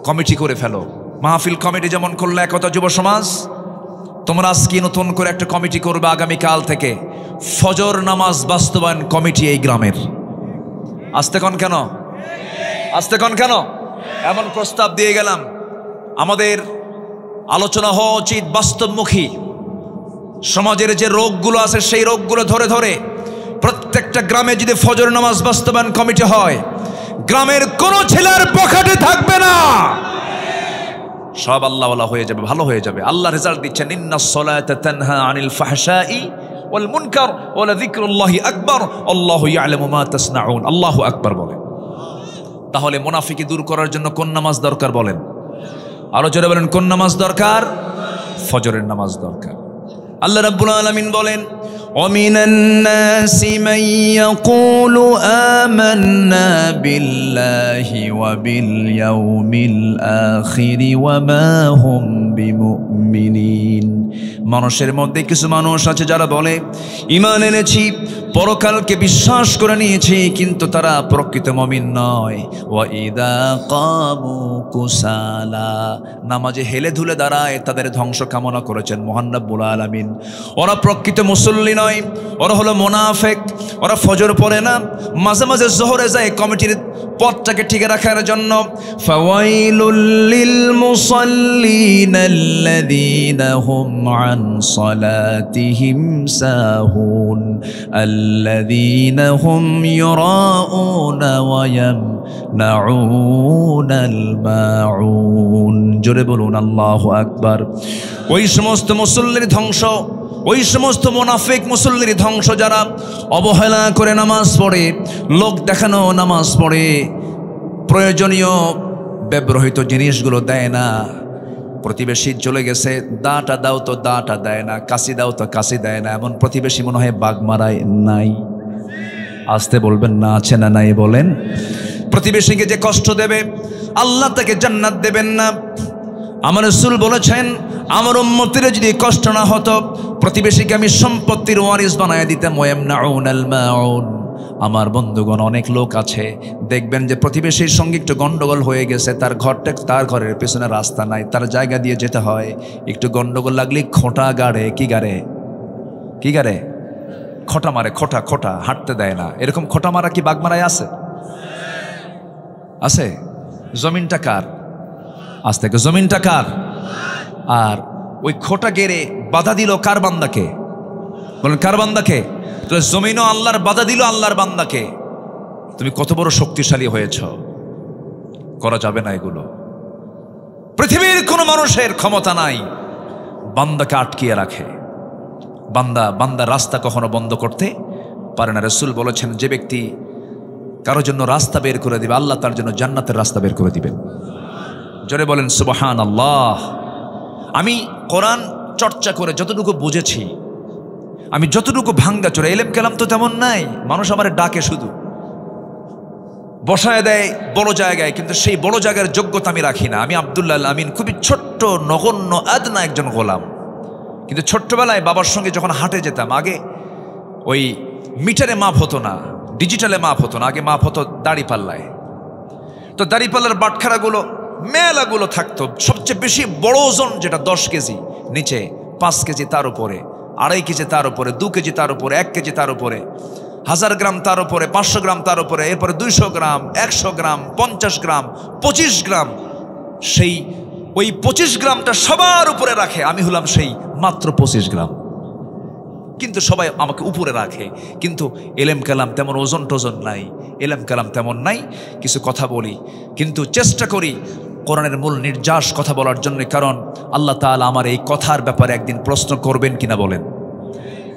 কমিটি করে ফেলো, মাহফিল কমিটি যেমন করলে একতা যুব সমাজ, তোমরা আজকে নতুন করে একটা কমিটি করবে আগামীকাল থেকে, ফজর নামাজ বাস্তবায়ন কমিটি এই গ্রামের। আসতে কন কেন? এমন প্রস্তাব দিয়ে গেলাম। আমাদের আলোচনা হওয়া উচিত বাস্তবমুখী। সমাজের যে রোগগুলো আছে সেই রোগগুলো ধরে ধরে প্রত্যেকটা গ্রামে যদি ফজর নামাজ বাস্তবায়ন কমিটি হয়, গ্রামের কোনো ছেলের পকেটে থাকবে না, সব আল্লাহওয়ালা হয়ে যাবে, ভালো হয়ে যাবে। আল্লাহ রেজাল্ট দিচ্ছেন, ইন্নাস সালাতা তানহা আনিল ফাহশাই ওয়াল মুনকার ওয়া লাযিকরুল্লাহি আকবার আল্লাহু ইয়ালামু মা তাসনাউন। আল্লাহু আকবার বলেন। তাহলে মুনাফিকি দূর করার জন্য কোন নামাজ দরকার বলেন? আরো জোরে বলেন, কোন নামাজ দরকার? ফজরের নামাজ দরকার। আল্লাহ রাব্বুল আলামিন বলেন, وَمِنَ النَّاسِ مَن يَقُولُ آمَنَّا بِاللَّهِ وَبِالْيَوْمِ الْآخِرِ وَمَا هُمْ بِمُؤْمِنِينَ। মানুষের মধ্যে কিছু মানুষ আছে যারা বলে ঈমান এনেছি, পরকালকে বিশ্বাস করে নিয়েছি, কিন্তু তারা প্রকৃত মুমিন নয়। ওয়াইদা কামু কুসালা, নামাজে হেলে ধুলে দাঁড়ায়, তাদের ধ্বংস কামনা করেছেন মহান রব্বুল আলামিন। ওরা প্রকৃত মুসল্লি নয়, ওরা হলো মুনাফিক। ওরা ফজর পড়ে না, মাঝে মাঝে জোহরে যায় কমিটির পথটাকে ঠিক রাখার জন্য। ফাওয়াইলুল লিল মুসাল্লিন আল্লাযীনা হুম আন সালাতিহিম সাহুন আল্লাযীনা হুম ইউরাউনা ওয়া ইয়ামনাউনাল মাউন। জোরে বলুন আল্লাহু আকবার। ওই সমস্ত মুসল্লির ধ্বংস, ওই সমস্ত মুনাফিক মুসল্লির ধ্বংস যারা অবহেলা করে নামাজ পড়ে, লোক দেখানো নামাজ পড়ে, প্রয়োজনীয় ব্যবহৃত জিনিসগুলো দেয় না। প্রতিবেশী চলে গেছে, দাটা দাও তো দাটা দেয় না, কাশি দাও তো কাশি দেয় না, এমন প্রতিবেশী মনে হয় বাঘ মারায় নাই? আসতে বলবেন না, আছে না নাই বলেন? প্রতিবেশীকে যে কষ্ট দেবে আল্লাহ তাকে জান্নাত দেবেন না। আমার রাসূল বলেছেন, আমার উম্মতের যদি কষ্ট না হতো, প্রতিবেশীকে আমি সম্পত্তির ওয়ারিস বানায় দিতাম। ওয়ায়ামনাউনাল মাউন। আমার বন্ধুগণ, অনেক লোক আছে দেখবেন যে প্রতিবেশীর সঙ্গে একটু গন্ডগোল হয়ে গেছে, তার ঘরের পেছনে রাস্তা নাই, তার জায়গা দিয়ে যেতে হয়, একটু গন্ডগোল লাগলে খোঁটা গাড়ে, কি গাড়ে? খোঁটা মারে, খোঁটা হাঁটতে দেয় না। এরকম খোঁটা মারা কি বাঘ মারায় আছে? জমিনটা কার? আজ থেকে জমিনটা কার? আর ওই খোটা গেড়ে বাধা দিল কার বান্দাকে? বলেন কার বান্দাকে? তাহলে জমিনও আল্লাহর বাধা দিল আল্লাহর বান্দাকে। তুমি কত বড় শক্তিশালী হয়েছ, করা যাবে না এগুলো। পৃথিবীর কোনো মানুষের ক্ষমতা নাই বান্দাকে আটকিয়ে রাখে। বান্দা রাস্তা কখনো বন্ধ করতে পারে না। রাসূল বলেছেন, যে ব্যক্তি কারোর জন্য রাস্তা বের করে দিবে, আল্লাহ তার জন্য জান্নাতের রাস্তা বের করে দিবেন। জোরে বলেন সুবহানাল্লাহ। আমি কোরআন চর্চা করে যতটুকু বুঝেছি, আমি যতটুকু ভাঙ্গা চোরা, এলেম কালাম তো তেমন নাই। মানুষ আমার ডাকে, শুধু বসায় দেয় বড় জায়গায়, কিন্তু সেই বড় জায়গার যোগ্যতা আমি রাখি না। আমি আব্দুল্লাহ আল আমিন, খুবই ছোট্ট নগণ্য আদনা একজন গোলাম। কিন্তু ছোট্টবেলায় বাবার সঙ্গে যখন হাটে যেতাম, আগে ওই মিটারে মাপ হতো না, ডিজিটালে মাপ হতো না, আগে মাপ হতো দাড়ি পাল্লায়। তো দাড়ি পাল্লার বাটখারাগুলো মেলাগুলো থাকতো। সবচেয়ে বেশি বড় ওজন যেটা 10 কেজি, নিচে 5 কেজি, তার উপরে 2.5 কেজি, তার উপরে 2 কেজি, তার উপরে 1 কেজি, তার উপরে 1000 গ্রাম, তার উপরে 500 গ্রাম, তার উপরে এরপরে 200 গ্রাম, 100 গ্রাম, 50 গ্রাম, 25 গ্রাম। সেই ওই 25 গ্রামটা সবার উপরে রাখে, আমি হলাম সেই মাত্র 25 গ্রাম। কিন্তু সবাই আমাকে উপরে রাখে। কিন্তু এলেম কালাম তেমন ওজন টোজন নাই, এলেম কালাম তেমন নাই। কিছু কথা বলি, কিন্তু চেষ্টা করি কোরআনের মূল নির্যাস কথা বলার জন্য। কারণ আল্লাহ তাআলা আমার এই কথার ব্যাপারে একদিন প্রশ্ন করবেন কিনা বলেন,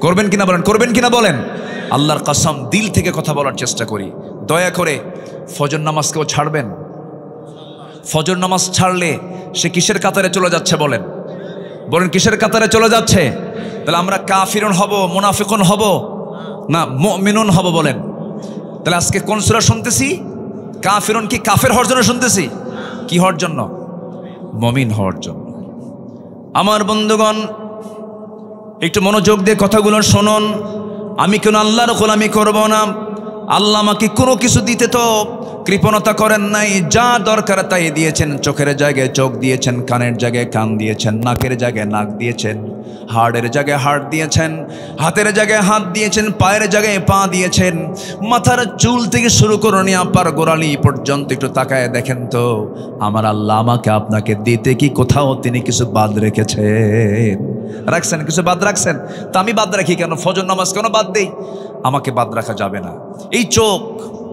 করবেন কিনা বলেন, করবেন কিনা বলেন। আল্লাহর কসম, দিল থেকে কথা বলার চেষ্টা করি। দয়া করে ফজর নামাজকেও ছাড়বেন। ফজর নামাজ ছাড়লে সে কিসের কাতারে চলে যাচ্ছে বলেন, বলেন কিসের কাতারে চলে যাচ্ছে? তাহলে আমরা কাফিরুন হব, মুনাফিকুন হব না মুমিনুন হব বলেন? তাহলে আজকে কোন সূরা শুনতেছি? কাফিরুন কি কাফের হওয়ার জন্য শুনতেছি? কি হওয়ার জন্য? মুমিন হওয়ার জন্য। আমার বন্ধুগণ, একটু মনোযোগ দিয়ে কথাগুলো শুনুন। আমি কেন আল্লাহর গোলামি করব না? আল্লাহ আমাকে কোনো কিছু দিতে তো কৃপণতা করেন নাই। যা দরকার তাই দিয়েছেন। চোখের জায়গায় চোখ দিয়েছেন, কানের জায়গায় কান দিয়েছেন, নাকের জায়গায় নাক দিয়েছেন, হাড়ের জায়গায় হাড় দিয়েছেন, হাতের জায়গায় হাত দিয়েছেন, পায়ের জায়গায় পা দিয়েছেন। মাথার চুল থেকে শুরু করে নিয়ে আপার গোড়ালি পর্যন্ত একটু তাকায় দেখেন তো, আমার আল্লাহ আমাকে আপনাকে দিতে কি কোথাও তিনি কিছু বাদ রেখেছেন? রাখছেন? কিছু বাদ রাখছেন? তা আমি বাদ রাখি কেন? ফজর নামাজ কেন বাদ দেই? আমাকে বাদ রাখা যাবে না। এই চোখ,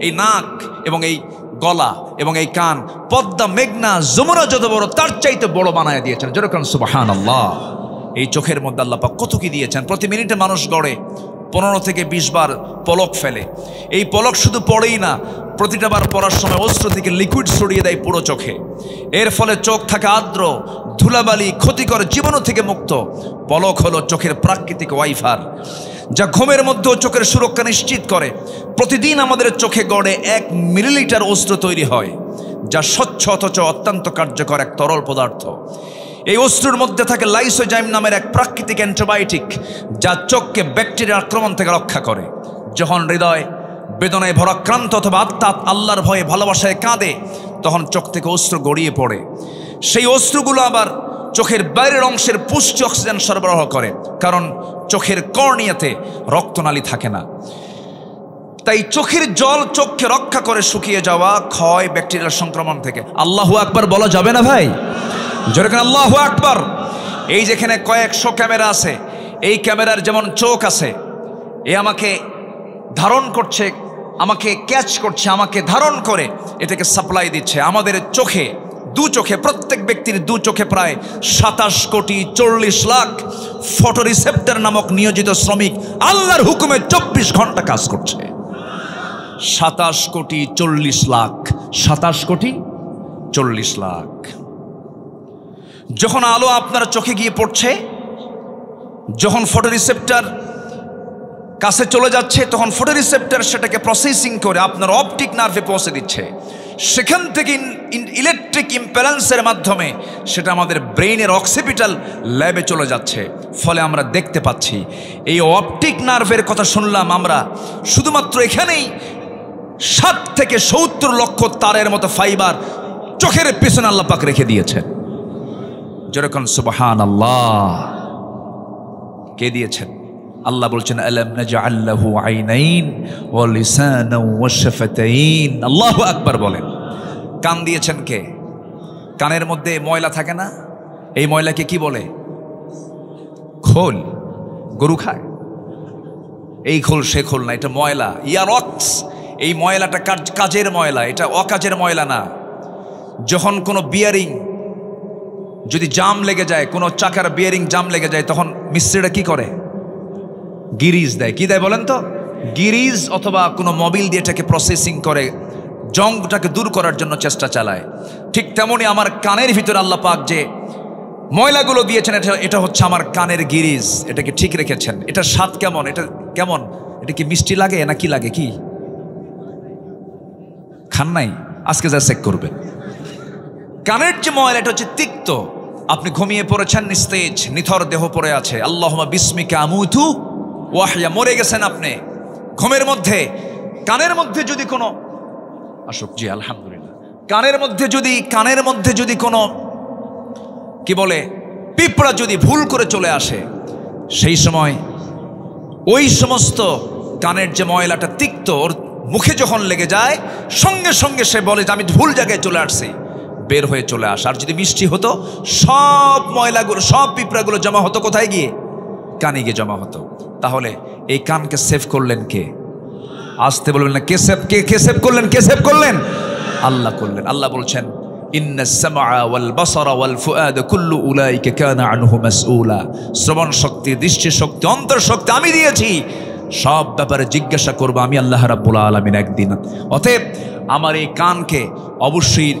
এই নাক এবং এই গলা এবং এই কান, পদ্মা, মেঘনা, যমুনা যত বড় তার চাইতে বড় বানায় দিয়েছেন। যেরকম সুবহানাল্লাহ। এই চোখের মধ্যে আল্লাহ পাক কত কি দিয়েছেন। প্রতি মিনিটে মানুষ গড়ে 15 থেকে 20 বার পলক ফেলে। এই পলক শুধু পড়েই না, প্রতিটা বার পড়ার সময় অস্ত্র থেকে লিকুইড ছড়িয়ে দেয় পুরো চোখে। এর ফলে চোখ থাকে আর্দ্র, ধুলাবালি, ক্ষতিকর জীবাণু থেকে মুক্ত। পলক হলো চোখের প্রাকৃতিক ওয়াইফার, যা ঘুমের মধ্যেও চোখের সুরক্ষা নিশ্চিত করে। প্রতিদিন আমাদের চোখে গড়ে 1 মিলিলিটার অস্ত্র তৈরি হয়, যা স্বচ্ছ অথচ অত্যন্ত কার্যকর এক তরল পদার্থ। এই অস্ত্রের মধ্যে থাকে লাইসোজাইম নামের এক প্রাকৃতিক অ্যান্টিবায়োটিক, যা চোখকে ব্যাকটেরিয়ার আক্রমণ থেকে রক্ষা করে। যখন হৃদয় বেদনায় ভরাক্রান্ত অথবা আত্মা আল্লাহর ভয়ে ভালোবাসায় কাঁদে, তখন চোখ থেকে অস্ত্র গড়িয়ে পড়ে। সেই অস্ত্রগুলো আবার চোখের বাইরের অংশের পুষ্টি অক্সিজেন সরবরাহ করে, কারণ চোখের কর্নিয়াতে রক্তনালী থাকে না। তাই চোখের জল চোখকে রক্ষা করে শুকিয়ে যাওয়া, ক্ষয়, ব্যাকটেরিয়ার সংক্রমণ থেকে। আল্লাহু আকবার বলা যাবে না ভাই? যেরকম আল্লাহু আকবার। এই যেখানে কয়েকশো ক্যামেরা আছে, এই ক্যামেরার যেমন চোখ আছে, এ আমাকে ধারণ করছে, আমাকে ক্যাচ করছে, আমাকে ধারণ করে এটাকে সাপ্লাই দিচ্ছে। আমাদের চোখে, দু চোখে, প্রত্যেক ব্যক্তির দু চোখে প্রায় 27 কোটি 40 লাখ ফটো রিসেপ্টর নামক নিয়োজিত শ্রমিক আল্লাহর হুকুমে 24 ঘন্টা কাজ করছে। 27 কোটি 40 লাখ, 27 কোটি 40 লাখ। যখন আলো আপনার চোখে গিয়ে পড়ছে, যখন ফটো রিসেপ্টর কাছে চলে যাচ্ছে, তখন ফটো রিসেপ্টর সেটাকে প্রসেসিং করে আপনার অপটিক নার্ভে পৌঁছে দিচ্ছে। সেখান থেকে ইলেকট্রিক ইম্প্যালেন্সের মাধ্যমে সেটা আমাদের ব্রেইনের অক্সিপিটাল ল্যাবে চলে যাচ্ছে। ফলে আমরা দেখতে পাচ্ছি। এই অপটিক নার্ভের কথা শুনলাম আমরা, শুধুমাত্র এখানেই 60 থেকে 70 লক্ষ তারের মতো ফাইবার চোখের পেছনে আল্লাহ পাক রেখে দিয়েছেন। যেরকম সুবহানাল্লাহ। কে দিয়েছেন? আল্লাহ বলছেন, আলাম নাজআল লাহু আইনাইন ওয়া লিসানান ওয়া শাফাতাইন। আল্লাহু আকবার বলেন। কান দিয়েছেন কে? কানের মধ্যে ময়লা থাকে না? এই ময়লাকে কি বলে? খোল, গরু খায়। এই খোল সে খোল না, এটা ময়লা। ইয়ারক্স, এই ময়লাটা কাজের ময়লা, এটা অকাজের ময়লা না। যখন কোনো বিয়ারিং যদি জাম লেগে যায়, কোনো চাকার বিয়ারিং জাম লেগে যায়, তখন মিস্ত্রিটা কি করে? গিরিজ দেয়। কি দেয় বলেন তো? গিরিজ অথবা কোনো মোবিল দিয়ে এটাকে প্রসেসিং করে জংটাকে দূর করার জন্য চেষ্টা চালায়। ঠিক তেমনি আমার কানের ভিতরে আল্লাহ পাক যে ময়লাগুলো দিয়েছেন, এটা হচ্ছে আমার কানের গিরিজ। এটাকে ঠিক রেখেছেন। এটার স্বাদ কেমন? এটা কেমন? এটা কি মিষ্টি লাগে না কি লাগে? কি খান নাই? আজকে যা চেক করবেন। কানের যে ময়লা, এটা হচ্ছে তিক্ত। আপনি ঘুমিয়ে পড়েছেন, নিস্তেজ নিথর দেহ পড়ে আছে, আল্লাহুম্মা বিসমিকা আমুতু ওয়া আহইয়া, মরে গেছেন আপনি ঘুমের মধ্যে। কানের মধ্যে যদি কোনো আসুক, জি আলহামদুলিল্লাহ, কানের মধ্যে যদি কোনো কি বলে পিঁপড়া যদি ভুল করে চলে আসে, সেই সময় ওই সমস্ত কানের যে ময়লাটা তিক্ত, ওর মুখে যখন লেগে যায়, সঙ্গে সঙ্গে সে বলে যে আমি ভুল জায়গায় চলে আসছি, বের হয়ে চলে আস। আর যদি মিষ্টি হতো, সব ময়লাগুলো, সব পিঁপড়াগুলো জমা হতো কোথায় গিয়ে? কানে গিয়ে জমা হতো। তাহলে এই কানকে সেভ করলেন কে? আসতে বলবেন না, কে সেভ করলেন? কে সেভ করলেন? আল্লাহ করলেন। আল্লাহ বলছেন, ইন্নাস সামআ ওয়াল বাসারা ওয়াল ফুআদ কুল্লু উলাইকা কানা আনহু মাসউলা। শ্রবণ শক্তি, দৃষ্টি শক্তি, অন্তর শক্তি আমি দিয়েছি, সব ব্যাপারে জিজ্ঞাসা করব আমি আল্লাহ রাব্বুল আলামিন একদিন। অতএব আমার এই কানকে অবশ্যই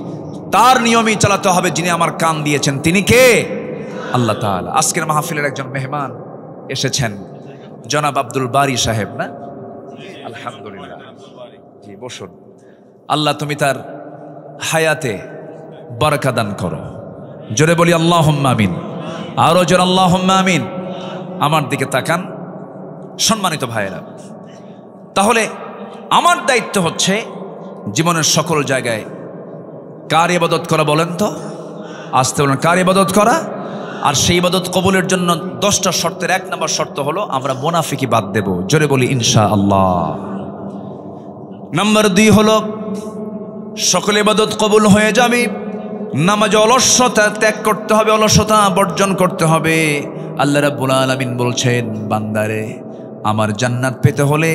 তার নিয়মেই চালাতে হবে, যিনি আমার কান দিয়েছেন। তিনি কে? আল্লাহ তাআলা। আজকের মাহফিলের একজন মেহমান এসেছেন, জনাব আব্দুল বারী সাহেব, না? আলহামদুলিল্লাহ, জি বসুন। আল্লাহ তুমি তার হায়াতে বারাকা দান করো। জোরে বলি আল্লাহুম্মা আমিন। আরো জোরে আল্লাহুম্মা আমিন। আমার দিকে তাকান সম্মানিত ভাইয়েরা। তাহলে আমার দায়িত্ব হচ্ছে জীবনের সকল জায়গায় কার ইবাদত করা বলেন তো? আসতে বলেন, কার ইবাদত করা? আর সেই ইবাদত কবুলের জন্য 10টা শর্তের 1 নম্বর শর্ত হলো আমরা মুনাফিকি বাদ দেব। জোরে বলি ইনশাআল্লাহ। নাম্বার 2 হলো সকল ইবাদত কবুল হয়ে যাবে, নামাজে অলসতা ত্যাগ করতে হবে, অলসতা বর্জন করতে হবে। আল্লাহ রাব্বুল আলামিন বলছেন, বান্দারে আমার জান্নাত পেতে হলে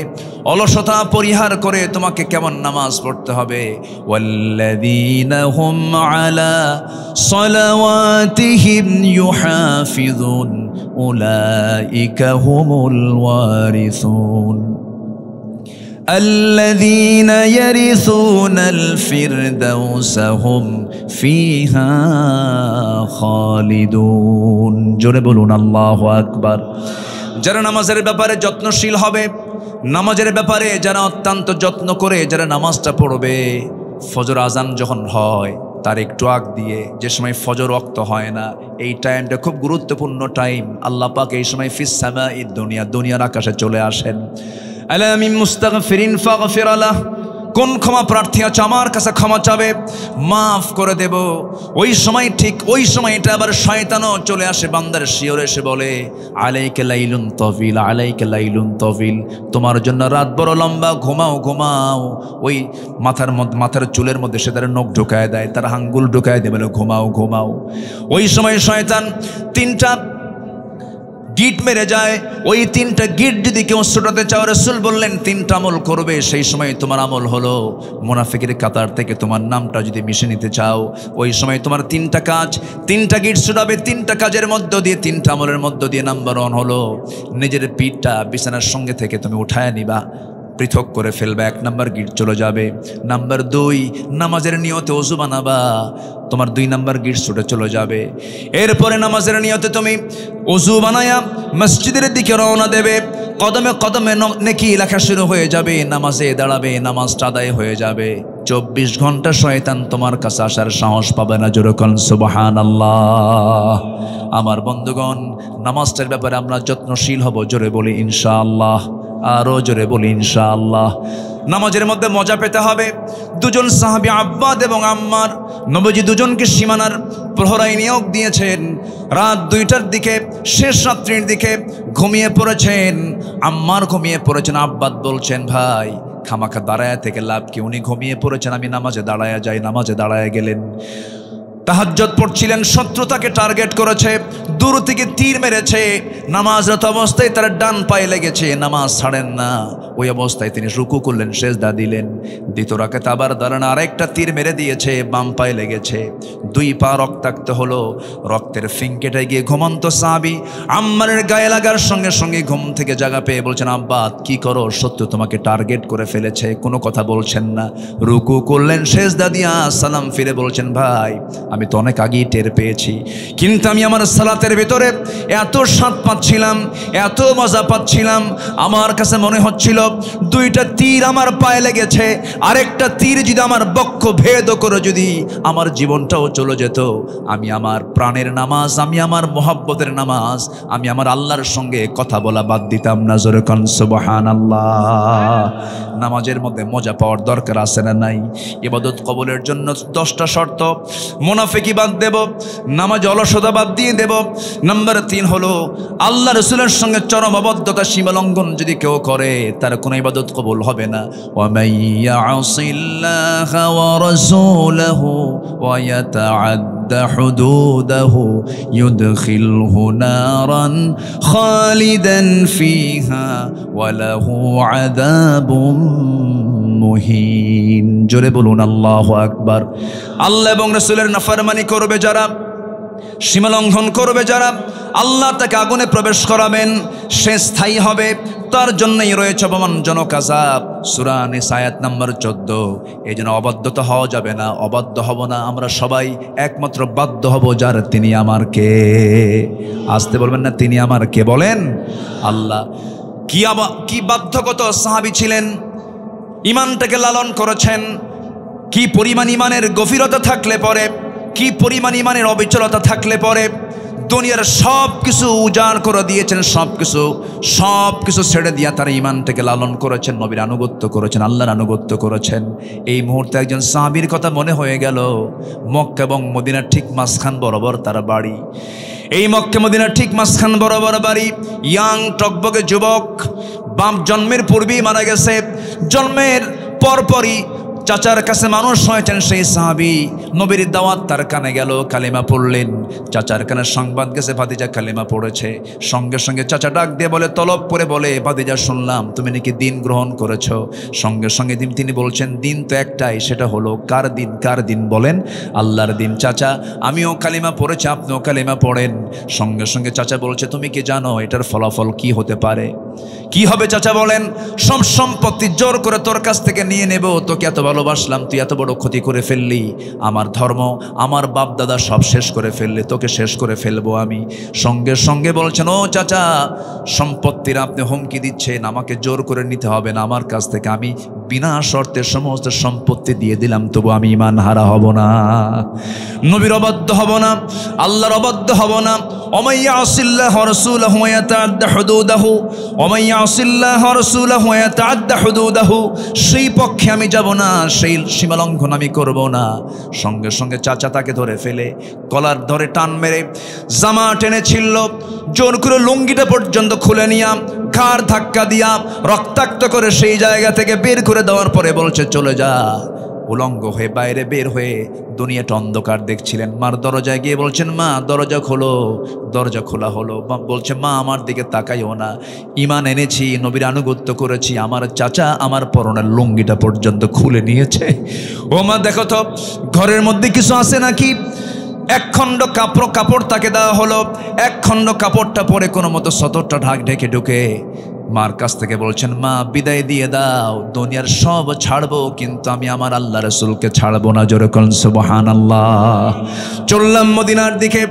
অলসতা পরিহার করে তোমাকে কেমন নামাজ পড়তে হবে? ওয়াল্লাযীনা হুম আলা সালাওয়াতিহিম ইউহাফিযুন উলাইকা হুমুল ওয়ারিসুন الذين يرثون الفردوس هم فيها خالدون। জোরে বলুন আল্লাহু আকবার। যারা নামাজের ব্যাপারে যত্নশীল হবে, নামাজের ব্যাপারে যারা অত্যন্ত যত্ন করে যারা নামাজটা পড়বে, ফজর আজান যখন হয় তার একটু আগ দিয়ে, যে সময় ফজর ওয়াক্ত হয় না, এই টাইমটা খুব গুরুত্বপূর্ণ টাইম। আল্লাহ পাক এই সময় ফিস সামাইদ দুনিয়া, দুনিয়ার আকাশে চলে আসেন। আলা মিন মুস্তাগফিরিন ফাগফির লাহ, কোন ক্ষমা প্রার্থী আছে আমার কাছে ক্ষমা চাবে, মাফ করে দেব। ওই সময়, ঠিক ওই সময়টা আবার শয়তানও চলে আসে বান্দার শিয়রে, এসে বলে আলাইকা লাইলুন তাওয়িল, আলাইকা লাইলুন তাওয়িল, তোমার জন্য রাত বড় লম্বা, ঘুমাও ঘুমাও। ওই মাথার চুলের মধ্যে সে তার নখ ঢুকায় দেয়, তার আঙ্গুল ঢুকায় দেয়, বলে ঘুমাও ঘুমাও। ওই সময় শয়তান 3টা গিট মেরে যায়। ওই 3টা গিট যদি কেউ ছোটাতে চাও, রাসূল বললেন 3টা আমল করবে। সেই সময় তোমার আমল হলো মুনাফিকের কাতার থেকে তোমার নামটা যদি মিশে নিতে চাও, ওই সময় তোমার 3টা কাজ, 3টা গিট ছোটাবে। 3টা কাজের মধ্য দিয়ে, 3টা আমলের মধ্য দিয়ে নাম্বার 1 হলো নিজের পিঠটা বিছানার সঙ্গে থেকে তুমি উঠায় নিবা, পৃথক করে ফেলবে, 1 নাম্বার গিট চলে যাবে। নাম্বার 2, নামাজের নিয়তে ওযু বানাবা, তোমার 2 নাম্বার গিট ছুটে চলে যাবে। এরপরে নামাজের নিয়তে তুমি ওযু বানায়া মসজিদের দিকে রওনা দেবে, কদমে কদমে নেকি লেখা শুরু হয়ে যাবে, নামাজে দাঁড়াবে, নামাজটা আদায় হয়ে যাবে। 24 ঘন্টা শয়তান তোমার কাছে আসার সাহস পাবে না। জোরে বলুন সুবহানাল্লাহ। আমার বন্ধুগণ, নামাজটার ব্যাপারে আমরা যত্নশীল হব। জোরে বলি ইনশাআল্লাহ। আরো জোরে বলি ইনশাআল্লাহ। নামাজের মধ্যে মজা পেতে হবে। 2জন সাহাবী আব্বাদ এবং আম্মার, নবীজি 2জনকে সীমানার প্রহরায় নিয়োগ দিয়েছেন। রাত 2টার দিকে, শেষ রাত্রির দিকে ঘুমিয়ে পড়েছেন। আম্মার ঘুমিয়ে পড়েছেন। আব্বাদ বলছেন, ভাই খামাখা দাঁড়ায়া থেকে লাভ কি? উনি ঘুমিয়ে পড়েছেন, আমি নামাজে দাঁড়ায়া যাই। নামাজে দাঁড়ায়া গেলেন। তাহাজ্জুদ পড়ছিলেন, শত্রু তাকে টার্গেট করেছে, দূর থেকে তীর মেরেছে, নামাজরত অবস্থায় তার ডান পায়ে লেগেছে, নামাজ ছাড়েন না। ওই অবস্থায় তিনি রুকু করলেন, সেজদা দিলেন। দ্বিতীয় রাকাতে আবার দাঁড়ান, আরেকটা তীর মেরে দিয়েছে, বাম পায়ে লেগেছে, 2 পা রক্তাক্ত হলো। রক্তের ফিঙ্কেটে গিয়ে ঘুমন্ত সাহাবী আম্মারের গায়ে লাগার সঙ্গে সঙ্গে ঘুম থেকে জাগা পেয়ে বলছেন, আব্বা কি করো, শত্রু তোমাকে টার্গেট করে ফেলেছে। কোনো কথা বলছেন না, রুকু করলেন, সেজদা দিয়া সালাম ফিরে বলছেন, ভাই আমি তো অনেক আগেই টের পেয়েছি, কিন্তু আমি আমার সালাতের ভিতরে এত স্বাদ পাচ্ছিলাম, এত মজা পাচ্ছিলাম, আমার কাছে মনে হচ্ছিল 2টা তীর আমার পায়ে লেগেছে, আরেকটা তীর যদি আমার বক্ষ ভেদ করে যদি আমার জীবনটাও চলে যেত, আমি আমার প্রাণের নামাজ, আমি আমার মোহাব্বতের নামাজ, আমি আমার আল্লাহর সঙ্গে কথা বলা বাদ দিতাম না। জোরে কোন সুবহানাল্লাহ। নামাজের মধ্যে মজা পাওয়ার দরকার আছে না নাই? ইবাদত কবুলের জন্য 10টা শর্ত। মুনাফিকি বাদ দেব, নামাজ অলসতা বাদ দিয়ে দেব। নাম্বার 3 হলো আল্লাহ রাসূলের সঙ্গে চরম অবদ্ধতা, সীমালঙ্ঘন যদি কেউ করে তার কোনো ইবাদত কবুল হবে না। ওয়া মাইয়াসিল্লাহা ওয়া রাসূলাহু ওয়া ইয়াতাআদ্দা হুদুদাহু ইউদখিলহু নারান খালিদান ফিহা ওয়া লাহু আযাবুম মুহিন। জোরে বলুন আল্লাহু আকবার। আল্লাহ এবং রাসূলের নাফরমানি করবে যারা, সীমালঙ্ঘন করবে যারা, আল্লাহ তাকে আগুনে প্রবেশ করাবেন, সে স্থায়ী হবে, তার জন্যই রয়েছে অপমানজনক আযাব। সূরা নিসা আয়াত নাম্বার 14। এই জন্য অবাধ্যতা হওয়া যাবে না, অবাধ্য হব না। আমরা সবাই একমাত্র বাধ্য হব যার, তিনি আমার কে। আসতে বলবেন না, তিনি আমার কে, বলেন আল্লাহ। কি বাধ্যগত সাহাবী ছিলেন, ইমানটাকে লালন করেছেন। কি পরিমাণ ইমানের গভীরতা থাকলে পরে, কি পরিমাণ ইমানের অবিচলতা থাকলে পরে দুনিয়ার সব কিছু উজাড় করে দিয়েছেন, সব কিছু ছেড়ে দিয়া তারা ইমানটাকে লালন করেছেন, নবীর আনুগত্য করেছেন, আল্লাহর আনুগত্য করেছেন। এই মুহূর্তে একজন সাহাবীর কথা মনে হয়ে গেল। মক্কা এবং মদিনার ঠিক মাঝখান বরাবর তার বাড়ি। এই মক্কা মদিনার ঠিক মাঝখান বরাবর বাড়ি। ইয়াং টকবকে যুবক, বাপ জন্মের পূর্বেই মারা গেছে, জন্মের পরপরই চাচার কাছে মানুষ হয়েছেন সেই সাহাবী। নবীর দাওয়াত তার কানে গেল, কালেমা পড়লেন। চাচার কানে সংবাদ গেছে ভাতিজা কালেমা পড়েছে। সঙ্গে সঙ্গে চাচা ডাক দিয়ে বলে, তলব করে বলে, ভাতিজা শুনলাম তুমি নাকি দিন গ্রহণ করেছো। সঙ্গে সঙ্গে তিনি বলছেন, দিন তো একটাই, সেটা হলো কার দিন? কার দিন বলেন? আল্লাহর দিন। চাচা আমিও কালেমা পড়েছি, আপনিও কালেমা পড়েন। সঙ্গে সঙ্গে চাচা বলছে, তুমি কি জানো এটার ফলাফল কি হতে পারে? কি হবে চাচা বলেন? সব সম্পত্তি জোর করে তোর কাছ থেকে নিয়ে নেব, তোকে এত ভালোবাসলাম, তুই এত বড় ক্ষতি করে ফেললি, আমার ধর্ম, আমার বাপ দাদা সব শেষ করে ফেললে, তোকে শেষ করে ফেলবো আমি। সঙ্গে সঙ্গে বলছেন, ও চাচা, সম্পত্তির আপনি হুমকি দিচ্ছেন, আমাকে জোর করে নিতে হবে না আমার কাছ থেকে, আমি বিনা শর্তে সমস্ত সম্পত্তি দিয়ে দিলাম, তবু আমি ঈমান হারা হব না, নবীর অবাধ্য হব না, আল্লাহর অবাধ্য হব না। ওমাই ইয়াসিল্লাহ ওয়া রাসূলাহু ওয়া ইয়াতাআদ্দা হুদুদাহু, ওমাই ইয়াসিল্লাহ ওয়া রাসূলাহু ওয়া ইয়াতাআদ্দা হুদুদাহু, সেই পক্ষে আমি যাব না, সেই সীমালঙ্ঘন আমি করব না। সঙ্গে সঙ্গে চাচা তাকে ধরে ফেলে, কলার ধরে টান মেরে জামা টেনে ছিলল, জোর করে লুঙ্গিটা পর্যন্ত খুলে নিয়া, ঘাড় ধাক্কা দিয়া রক্তাক্ত করে সেই জায়গা থেকে বের করে দেওয়ার পরে বলছে, চলে যা। উলঙ্গ হয়ে বাইরে বের হয়ে দুনিয়াটা অন্ধকার দেখছিলেন। মার দরজায় গিয়ে বলছেন, মা দরজা খোলো। দরজা খোলা হলো। বলছে, মা আমার দিকে তাকাইও না, ঈমান এনেছি, নবীর আনুগত্য করেছি। আমার চাচা আমার পরনের লুঙ্গিটা পর্যন্ত খুলে নিয়েছে। ও মা দেখো তো ঘরের মধ্যে কিছু আছে নাকি? এক খণ্ড কাপড় তাকে দেওয়া হলো। এক খণ্ড কাপড়টা পরে কোনো মতো সতরটা ঢেকে ঢুকে মার কাছ থেকে বলছেন, মা বিদায় দিয়ে দাও, দুনিয়ার সব ছাড়বো কিন্তু আমি আমার আল্লাহ রাসূলকে ছাড়বো না। জোরে বলেন সুবহানাল্লাহ। চললাম মদিনার দিকে,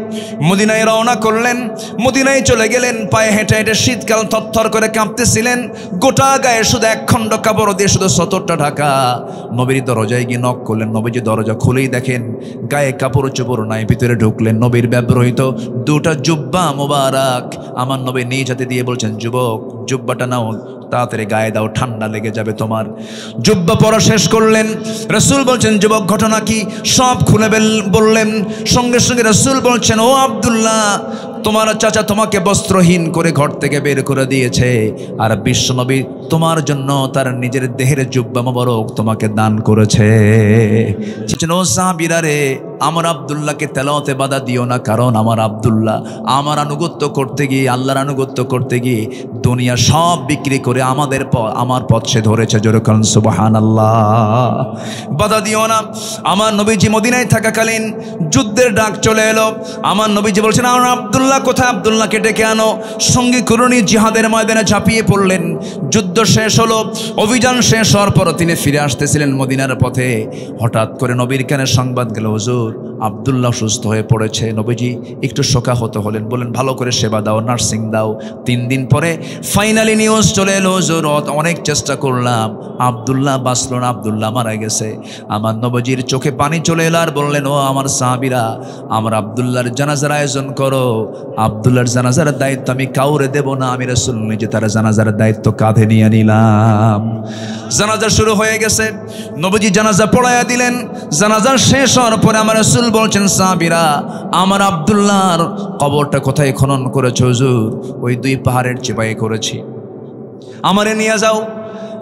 মদিনায় রওনা করলেন। মদিনায় চলে গেলেন, পায়ে হেঁটে হেঁটে, শীতকাল থরথর করে কাঁপতেছিলেন, গোটা গায়ে শুধু এক খণ্ড কাপড় দিয়ে শুধু সতরটা ঢাকা। নবীর দরজায় গিয়ে নক করলেন। নবীজি দরজা খুলেই দেখেন গায়ে কাপড় চোপড় নাই। ভিতরে ঢুকলেন, নবীর ব্যবহৃত দুটা জুব্বা মোবারক আমার নবী নিজ হাতে দিয়ে বলছেন, যুবক জুব্বাটা নাও, তাড়াতাড়ি গায়ে দাও, ঠান্ডা লেগে যাবে তোমার। জুব্বা পরা শেষ করলেন। রাসূল বলছেন, যুবক ঘটনা কি? সব খুলে বললেন। সঙ্গে সঙ্গে রাসূল বলছেন, ও আব্দুল্লাহ, তোমার চাচা তোমাকে বস্ত্রহীন করে ঘর থেকে বের করে দিয়েছে, আর বিশ্বনবী তোমার জন্য তার নিজের দেহের জুব্বা মোবারক তোমাকে দান করেছে। ও সাহাবীরা রে, আমার আব্দুল্লাহকে তেলাওয়াতে বাধা দিও না, কারণ আমার আব্দুল্লাহ আমার আনুগত্য করতে গিয়ে, আল্লাহর আনুগত্য করতে গিয়ে দুনিয়া সব বিক্রি করে আমার পথ সে ধরেছে। জোরে বলুন সুবহানাল্লাহ। বাধা দিও না। আমার নবীজি মদিনায় থাকাকালীন যুদ্ধের ডাক চলে এলো। আমার নবীজি বলছেন, আমার আব্দুল্লাহ কোথায়? আব্দুল্লাহকে ডেকে আনো। সঙ্গী করুণী জিহাদের ময়দানে ঝাঁপিয়ে পড়লেন। যুদ্ধ শেষ হলো, অভিযান শেষ হওয়ার পর তিনি ফিরে আসতেছিলেন মদিনার পথে। হঠাৎ করে নবীর কানে সংবাদ গেল, হুজুর আব্দুল্লাহ সুস্থ হয়ে পড়েছে। নবীজি একটু শোকাহত হলেন, বলেন ভালো করে সেবা দাও, নার্সিং দাও। 3 দিন পরে ফাইনালি নিউজ চলে এলো, হুজুর অনেক চেষ্টা করলাম, আব্দুল্লাহ বাঁচল না, আব্দুল্লাহ মারা গেছে। আমার নবীজির চোখে পানি চলে এলো আর বললেন, ও আমার সাহাবীরা, আমার আব্দুল্লাহর জানাজার আয়োজন করো। আব্দুল্লাহর জানাজার দায়িত্ব আমি কাউরে দেব না, আমি রাসূল নিজে তার জানাজার দায়িত্ব কাঁধে নিয়ে নিলাম। জানাজা শুরু হয়ে গেছে, নবীজি জানাজা পড়াইয়া দিলেন। জানাজা শেষ হওয়ার পরে আমার রাসূল বলছেন, সাহাবীরা, আমার আব্দুল্লাহর কবরটা কোথায় খনন করেছো? হুজুর ওই 2 পাহাড়ের চিপায় করেছি, আমারে নিয়ে যাও।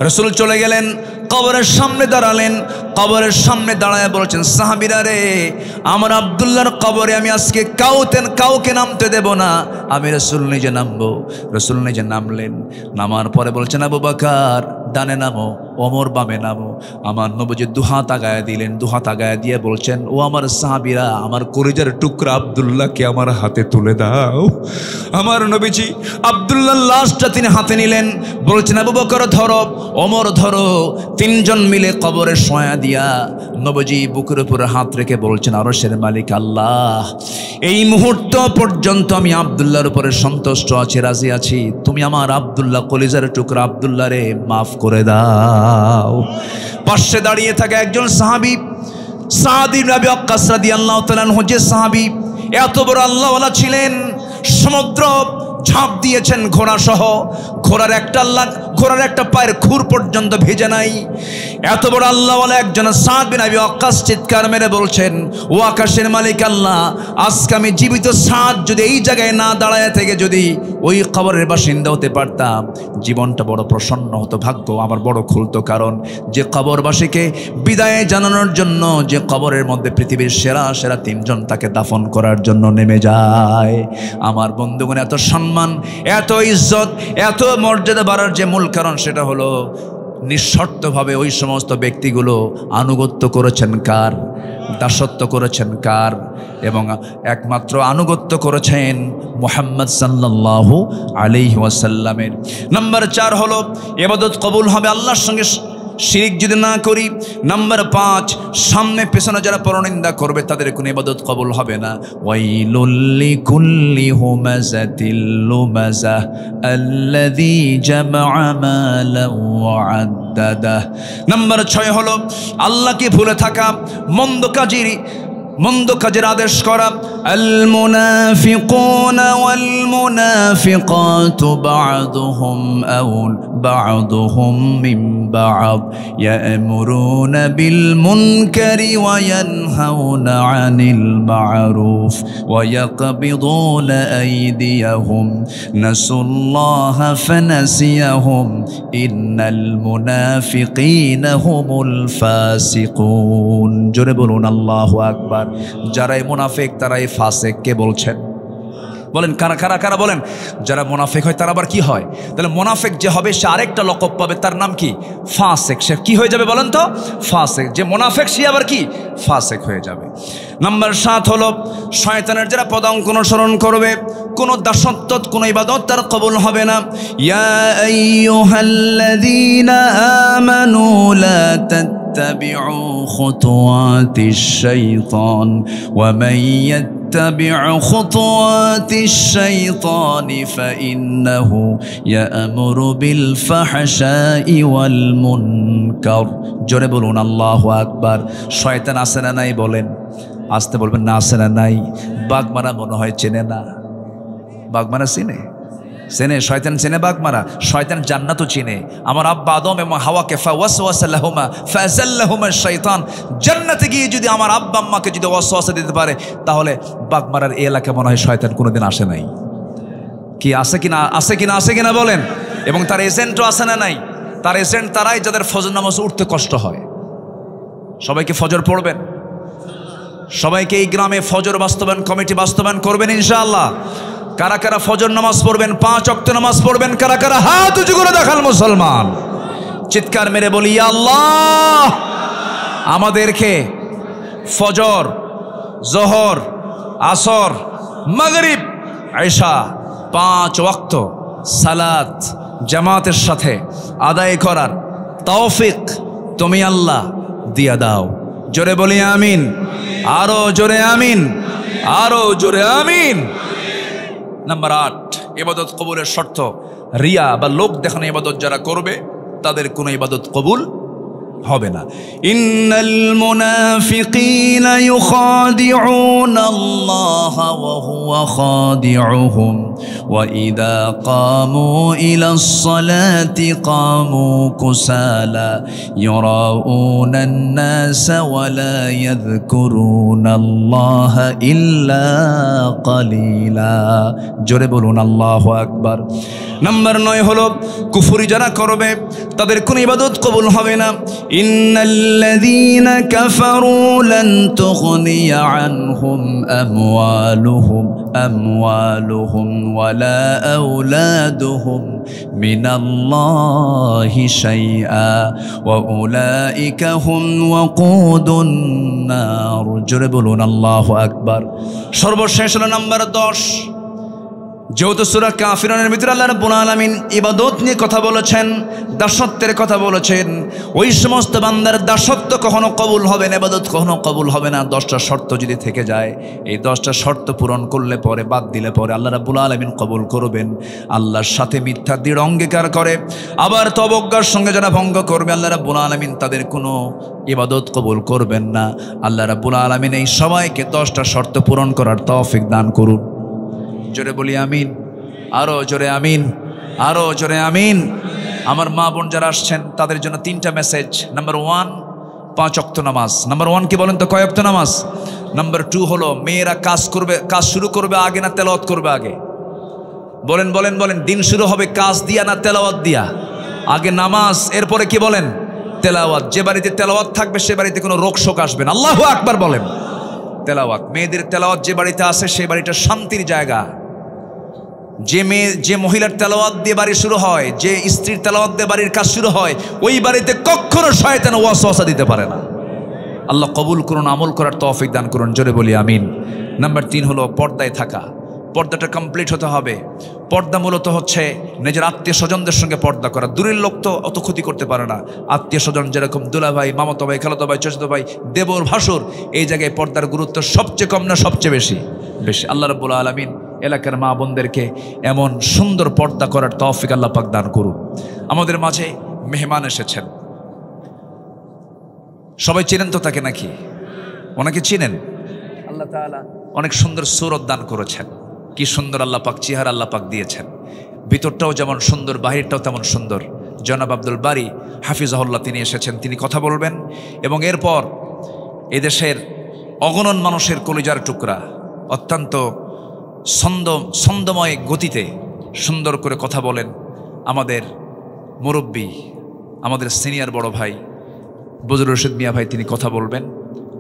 রাসূল চলে গেলেন, কবরের সামনে দাঁড়ালেন। কবরের সামনে দাঁড়ায় বলছেন, সাহাবীরা রে, আমার আব্দুল্লাহর কবরে আমি আজকে কাউকে নামতে দেব না, আমি রাসূল নিজে নামবো। রাসূল নিজে নামলেন। নামার পরে বলছেন, আবু বকর ডানে নামো, ওমর বামে নামো। আমার নবীজি দুহাত আগায় দিলেন। দুহাত আগায় দিয়ে বলছেন, ও আমার সাহাবীরা, আমার কলিজার টুকরা আব্দুল্লাহকে আমার হাতে তুলে দাও। আমার নবীজি আব্দুল্লাহর লাশটা তিনি হাতে নিলেন। বলছেন, আবু বকর ধরো, ওমর ধরো। 3 জন মিলে কবরে শোয়া দিয়া নবীজি বুকের উপরে হাত রেখে বলছেন, আরশের মালিক আল্লাহ, এই মুহূর্ত পর্যন্ত আমি আব্দুল্লাহর উপরে সন্তুষ্ট আছি, রাজি আছি। তুমি আমার আব্দুল্লাহ, কলিজার টুকরা আব্দুল্লাহ রে মাফ করে দাও। পাশে দাঁড়িয়ে থাকা একজন সাহাবী, সাদ ইবনে আবি ওয়াক্কাস রাদিয়াল্লাহু তাআলা আনহু, যে সাহাবী এত বড় আল্লাহওয়ালা ছিলেন, সমুদ্র ঝাঁপ দিয়েছেন ঘোড়া সহ, ঘোড়ার একটা পায়ের খুর পর্যন্ত ভেজে নাই। এত বড় আল্লাহওয়ালা একজন সাদ বিন আবি ওয়াক্কাস চিৎকার মেরে বলছেন, ও আকাশের মালিক আল্লাহ, আজকে আমি জীবিত সাদ যদি এই জায়গায় না দাঁড়ায় থেকে যদি ওই কবরের বাসিন্দা হতে পারতাম, জীবনটা বড় প্রসন্ন হতো, ভাগ্য আমার বড় খুলতো। কারণ যে কবরবাসীকে বিদায় জানানোর জন্য, যে কবরের মধ্যে পৃথিবীর সেরা 3 জন তাকে দাফন করার জন্য নেমে যায়। আমার বন্ধুগণ, এত সম্মান, এত ইজ্জত, এত মর্যাদা বাড়ার যে মূল কারণ, সেটা হলো নিঃশর্তভাবে ওই সমস্ত ব্যক্তিগুলো আনুগত্য করেছেন কার? দাসত্ব করেছেন কার? এবং একমাত্র আনুগত্য করেছেন মুহাম্মদ সাল্লাল্লাহু আলাইহি ওয়াসাল্লামের। নাম্বার 4 হলো ইবাদত কবুল হবে আল্লাহর সঙ্গে শিরিক যদি না করি। নাম্বার 5, সামনে পেছনে যারা পরনিন্দা করবে তাদের কোনো ইবাদত কবুল হবে না। ওয়াইলুল লিকুল্লি হুমাযাতিল লুমাযাহ আল্লাযী জামা'a মালান ওয়া আদ্দাদাহ। নাম্বার 6 হলো আল্লাহকে ভুলে থাকা, মন্দ কাজের আদেশ করা। আল মুনাফিকুনা ওয়াল মুনাফিকাতু বা'দুহুম মিন বা'দ ইয়া'মুরুনা বিল মুনকারি ওয়া ইয়ানহাউনা আনিল মা'রুফ ওয়া ইয়াকবিদুনা আইদিয়াহুম নাসুল্লাহা ফানাসিয়াহুম ইন্নাল মুনাফিকিনা হুমুল ফাসিকুন। জোরে বলুন আল্লাহু আকবার। যারাই মুনাফিক তারাই ফাসিক। কে বলছেন? বলেন কারা বলেন। যারা মুনাফিক হয় তারা আবার কি হয়? তাহলে মুনাফিক যে হবে সে আরেকটা লকব পাবে, তার নাম কি? ফাসিক। সে কি হয়ে যাবে বলেন তো? ফাসিক। যে মুনাফিক সে আবার কি? ফাসিক হয়ে যাবে। নাম্বার 7 হলো শয়তানের যারা পদাঙ্ক অনুসরণ করবে, কোন দাসত্ব, কোন ইবাদত তার কবুল হবে না। ইয়া আইয়ুহাল্লাযীনা আমানু লা তাত্তাবিউ খুতুওয়াতিশ শাইতান ওয়া মান يتبع خطوات الشيطان فإنه يأمر بالفحشاء والمنكر। জোরে বলুন আল্লাহু আকবার। শয়তান আছে না নাই বলেন? আসতে বলবেন না, আছে না নাই? বাগমারা মনে হয় চেনে না। বাগমারা চেনে? শয়তান চেনে বাগমারা? শয়তান জান্নাতও চিনে। আমার আব্বা আদম এবং হাওয়াকে ফাওয়াসওয়াসা লাহুমা ফাযাল্লাহুমা শাইতান, জান্নাতে গিয়ে যদি আমার আব্বা আম্মাকে যদি ওয়াসওয়াসা দিতে পারে, তাহলে বাগমারার এই এলাকা মনে হয় শয়তান কোনোদিন আসে নাই। কি আছে কিনা? আছে কিনা বলেন? এবং তার এজেন্টও আছে না নাই? তার এজেন্ট তারাই যাদের ফজর নামাজ উঠতে কষ্ট হয়। সবাইকে ফজর পড়বেন, সবাইকে এই গ্রামে ফজর বাস্তবায়ন কমিটি বাস্তবায়ন করবেন ইনশাআল্লাহ। কারা কারা ফজর নামাজ পড়বেন, 5 ওয়াক্ত নামাজ পড়বেন, কারা কারা হাত উঁচু করে দেখান মুসলমান। চিৎকার মেরে বলি ইয়া আল্লাহ, আমাদেরকে ফজর, জোহর, আসর, মাগরিব, ইশা 5 ওয়াক্ত সালাত জামাতের সাথে আদায় করার তৌফিক তুমি আল্লাহ দিয়া দাও। জোরে বলি আমিন, আরো জোরে আমিন, আরো জোরে আমিন। নাম্বার 8, ইবাদত কবুলের শর্ত রিয়া বা লোক দেখানো ইবাদত যারা করবে তাদের কোনো ইবাদত কবুল হবে না। ইন্নাল মুনাফিকিনা ইউখাদিউনা আল্লাহ ওয়া হুয়া খাদিউহুম ওয়া ইযা কামু ইলাস সালাতি কামু কুসালা ইউরাউনা আন-নাসা ওয়া লা ইয়াযকুরুনা আল্লাহ ইল্লা কালিলা। জোরে বলুন আল্লাহু আকবার। নাম্বার 9 হলো কুফরি যারা করবে তাদের কোনো ইবাদত কবুল হবে না। ইন্নাল্লাযীনা কাফারু লান তুগনিয়া আনহুম আমওয়ালুহুম ওয়ালা আওলাদুহুম মিনাল্লাহি শাইআ ওয়া উলাইকা হুম ওয়াকুদুন নার। জোরে বলুন আল্লাহু আকবার। সর্বশেষ হলো নাম্বার 10, যেহেতু সূরা কাফিরুনের ভিতরে আল্লাহ রাব্বুল আলামিন ইবাদত নিয়ে কথা বলেছেন, দাসত্বের কথা বলেছেন, ওই সমস্ত বান্দার দাসত্ব কখনো কবুল হবে না, ইবাদত কখনো কবুল হবে না। 10টা শর্ত যদি থেকে যায়, এই 10টা শর্ত পূরণ করলে পরে, বাদ দিলে পরে আল্লাহ রাব্বুল আলামিন কবুল করবেন। আল্লাহর সাথে মিথ্যা দৃঢ় অঙ্গীকার করে আবার তবজ্ঞার সঙ্গে যারা ভঙ্গ করবে আল্লাহ রাব্বুল আলামিন তাদের কোনো ইবাদত কবুল করবেন না। আল্লাহ রাব্বুল আলামিন এই সবাইকে 10টা শর্ত পূরণ করার তৌফিক দান করুন। জোরে বলি আমিন, আরো জোরে আমিন, আরো জোরে আমিন। আমার মা বোন যারা আসছেন তাদের জন্য 3টা মেসেজ। নাম্বার 1, 5 ওয়াক্ত নামাজ। নাম্বার 1 কি বলেন তো, কয় ওয়াক্ত নামাজ? নাম্বার 2 হলো মেয়েরা কাজ শুরু করবে আগে না তেলাওয়াত করবে আগে? বলেন বলেন বলেন। দিন শুরু হবে কাজ দিয়া না তেলাওয়াত দিয়া? আগে নামাজ, এরপরে কি বলেন? তেলাওয়াত। যে বাড়িতে তেলাওয়াত থাকবে সে বাড়িতে কোনো রোগ শোক আসবে না। আল্লাহু আকবার বলেন। তেলাওয়াত, মেয়েদের তেলাওয়াত যে বাড়িতে আসে সেই বাড়িটা শান্তির জায়গা। যে মহিলার তেলাওয়াত দিয়ে বাড়ি শুরু হয়, যে স্ত্রীর তেলাওয়াত দিয়ে বাড়ির কাজ শুরু হয়, ওই বাড়িতে কখনো শয়তান ওয়াসওয়াসা দিতে পারে না। আল্লাহ কবুল করুন, আমল করার তৌফিক দান করুন। জোরে বলি আমিন। নাম্বার 3 হলো পর্দায় থাকা। পর্দাটা কমপ্লিট হতে হবে। পর্দা মূলত হচ্ছে নিজের আত্মীয় স্বজনদের সঙ্গে পর্দা করা। দূরের লোক তো অত ক্ষতি করতে পারে না, আত্মীয় স্বজন যেরকম দুলা ভাই, মামাতো ভাই, খালাতো ভাই, চাচাতো ভাই, দেবর, ভাসুর, এই জায়গায় পর্দার গুরুত্ব সবচেয়ে কম না সবচেয়ে বেশি? বেশি। আল্লাহ রাব্বুল আলামিন এলাকার মা বোনদেরকে এমন সুন্দর পর্দা করার তৌফিক আল্লাহ পাক দান করুন। আমাদের মাঝে মেহমান এসেছেন, সবাই চিনেন তো তাকে নাকি? ওনাকে চিনেন? আল্লাহ তাআলা অনেক সুন্দর সূরত দান করেছেন। কি সুন্দর আল্লাহ পাক চেহারা আল্লাহ পাক দিয়েছেন। ভিতরটাও যেমন সুন্দর, বাহিরটাও তেমন সুন্দর। জনাব আব্দুল বারী হাফিজাহুল্লাহ তিনি এসেছেন, তিনি কথা বলবেন এবং এরপর এদেশের অগণন মানুষের কলিজার টুকরা অত্যন্ত ছন্দময় গতিতে সুন্দর করে কথা বলেন আমাদের মুরব্বী, আমাদের সিনিয়র বড় ভাই বজলুর রশিদ মিয়া ভাই, তিনি কথা বলবেন।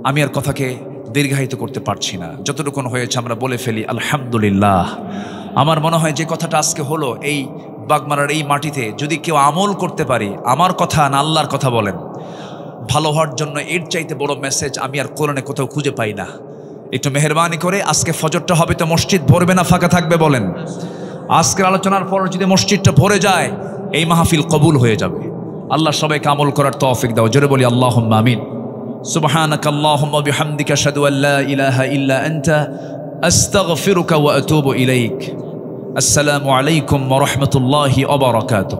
আমি আর কথাকে দীর্ঘায়িত করতে পারছি না, যতটুকু হয়েছে আমরা বলে ফেলি আলহামদুলিল্লাহ। আমার মনে হয় যে কথাটা আজকে হলো এই বাগমারার এই মাটিতে, যদি কেউ আমল করতে পারি, আমার কথা না আল্লাহর কথা বলেন, ভালো হওয়ার জন্য এর চাইতে বড় মেসেজ আমি আর কোরআনে কোথাও খুঁজে পাই না। একটু মেহরবানি করে, আজকে ফজরটা হবে তো মসজিদ ভরবে না ফাঁকা থাকবে বলেন? আজকের আলোচনার পর যদি মসজিদটা ভরে যায় এই মাহফিল কবুল হয়ে যাবে। আল্লাহ সবাইকে আমল করার তৌফিক দাও। জোরে বলি আল্লাহুম্মা আমিন। সুবহানাকা আল্লাহুম্মা বিহামদিকা আশহাদু আল্লা ইলাহা ইল্লা আনতা আস্তাগফিরুকা ওয়া আতুবু ইলাইক। আসসালামু আলাইকুম ওয়া রাহমাতুল্লাহি ওয়া বারাকাতুহু।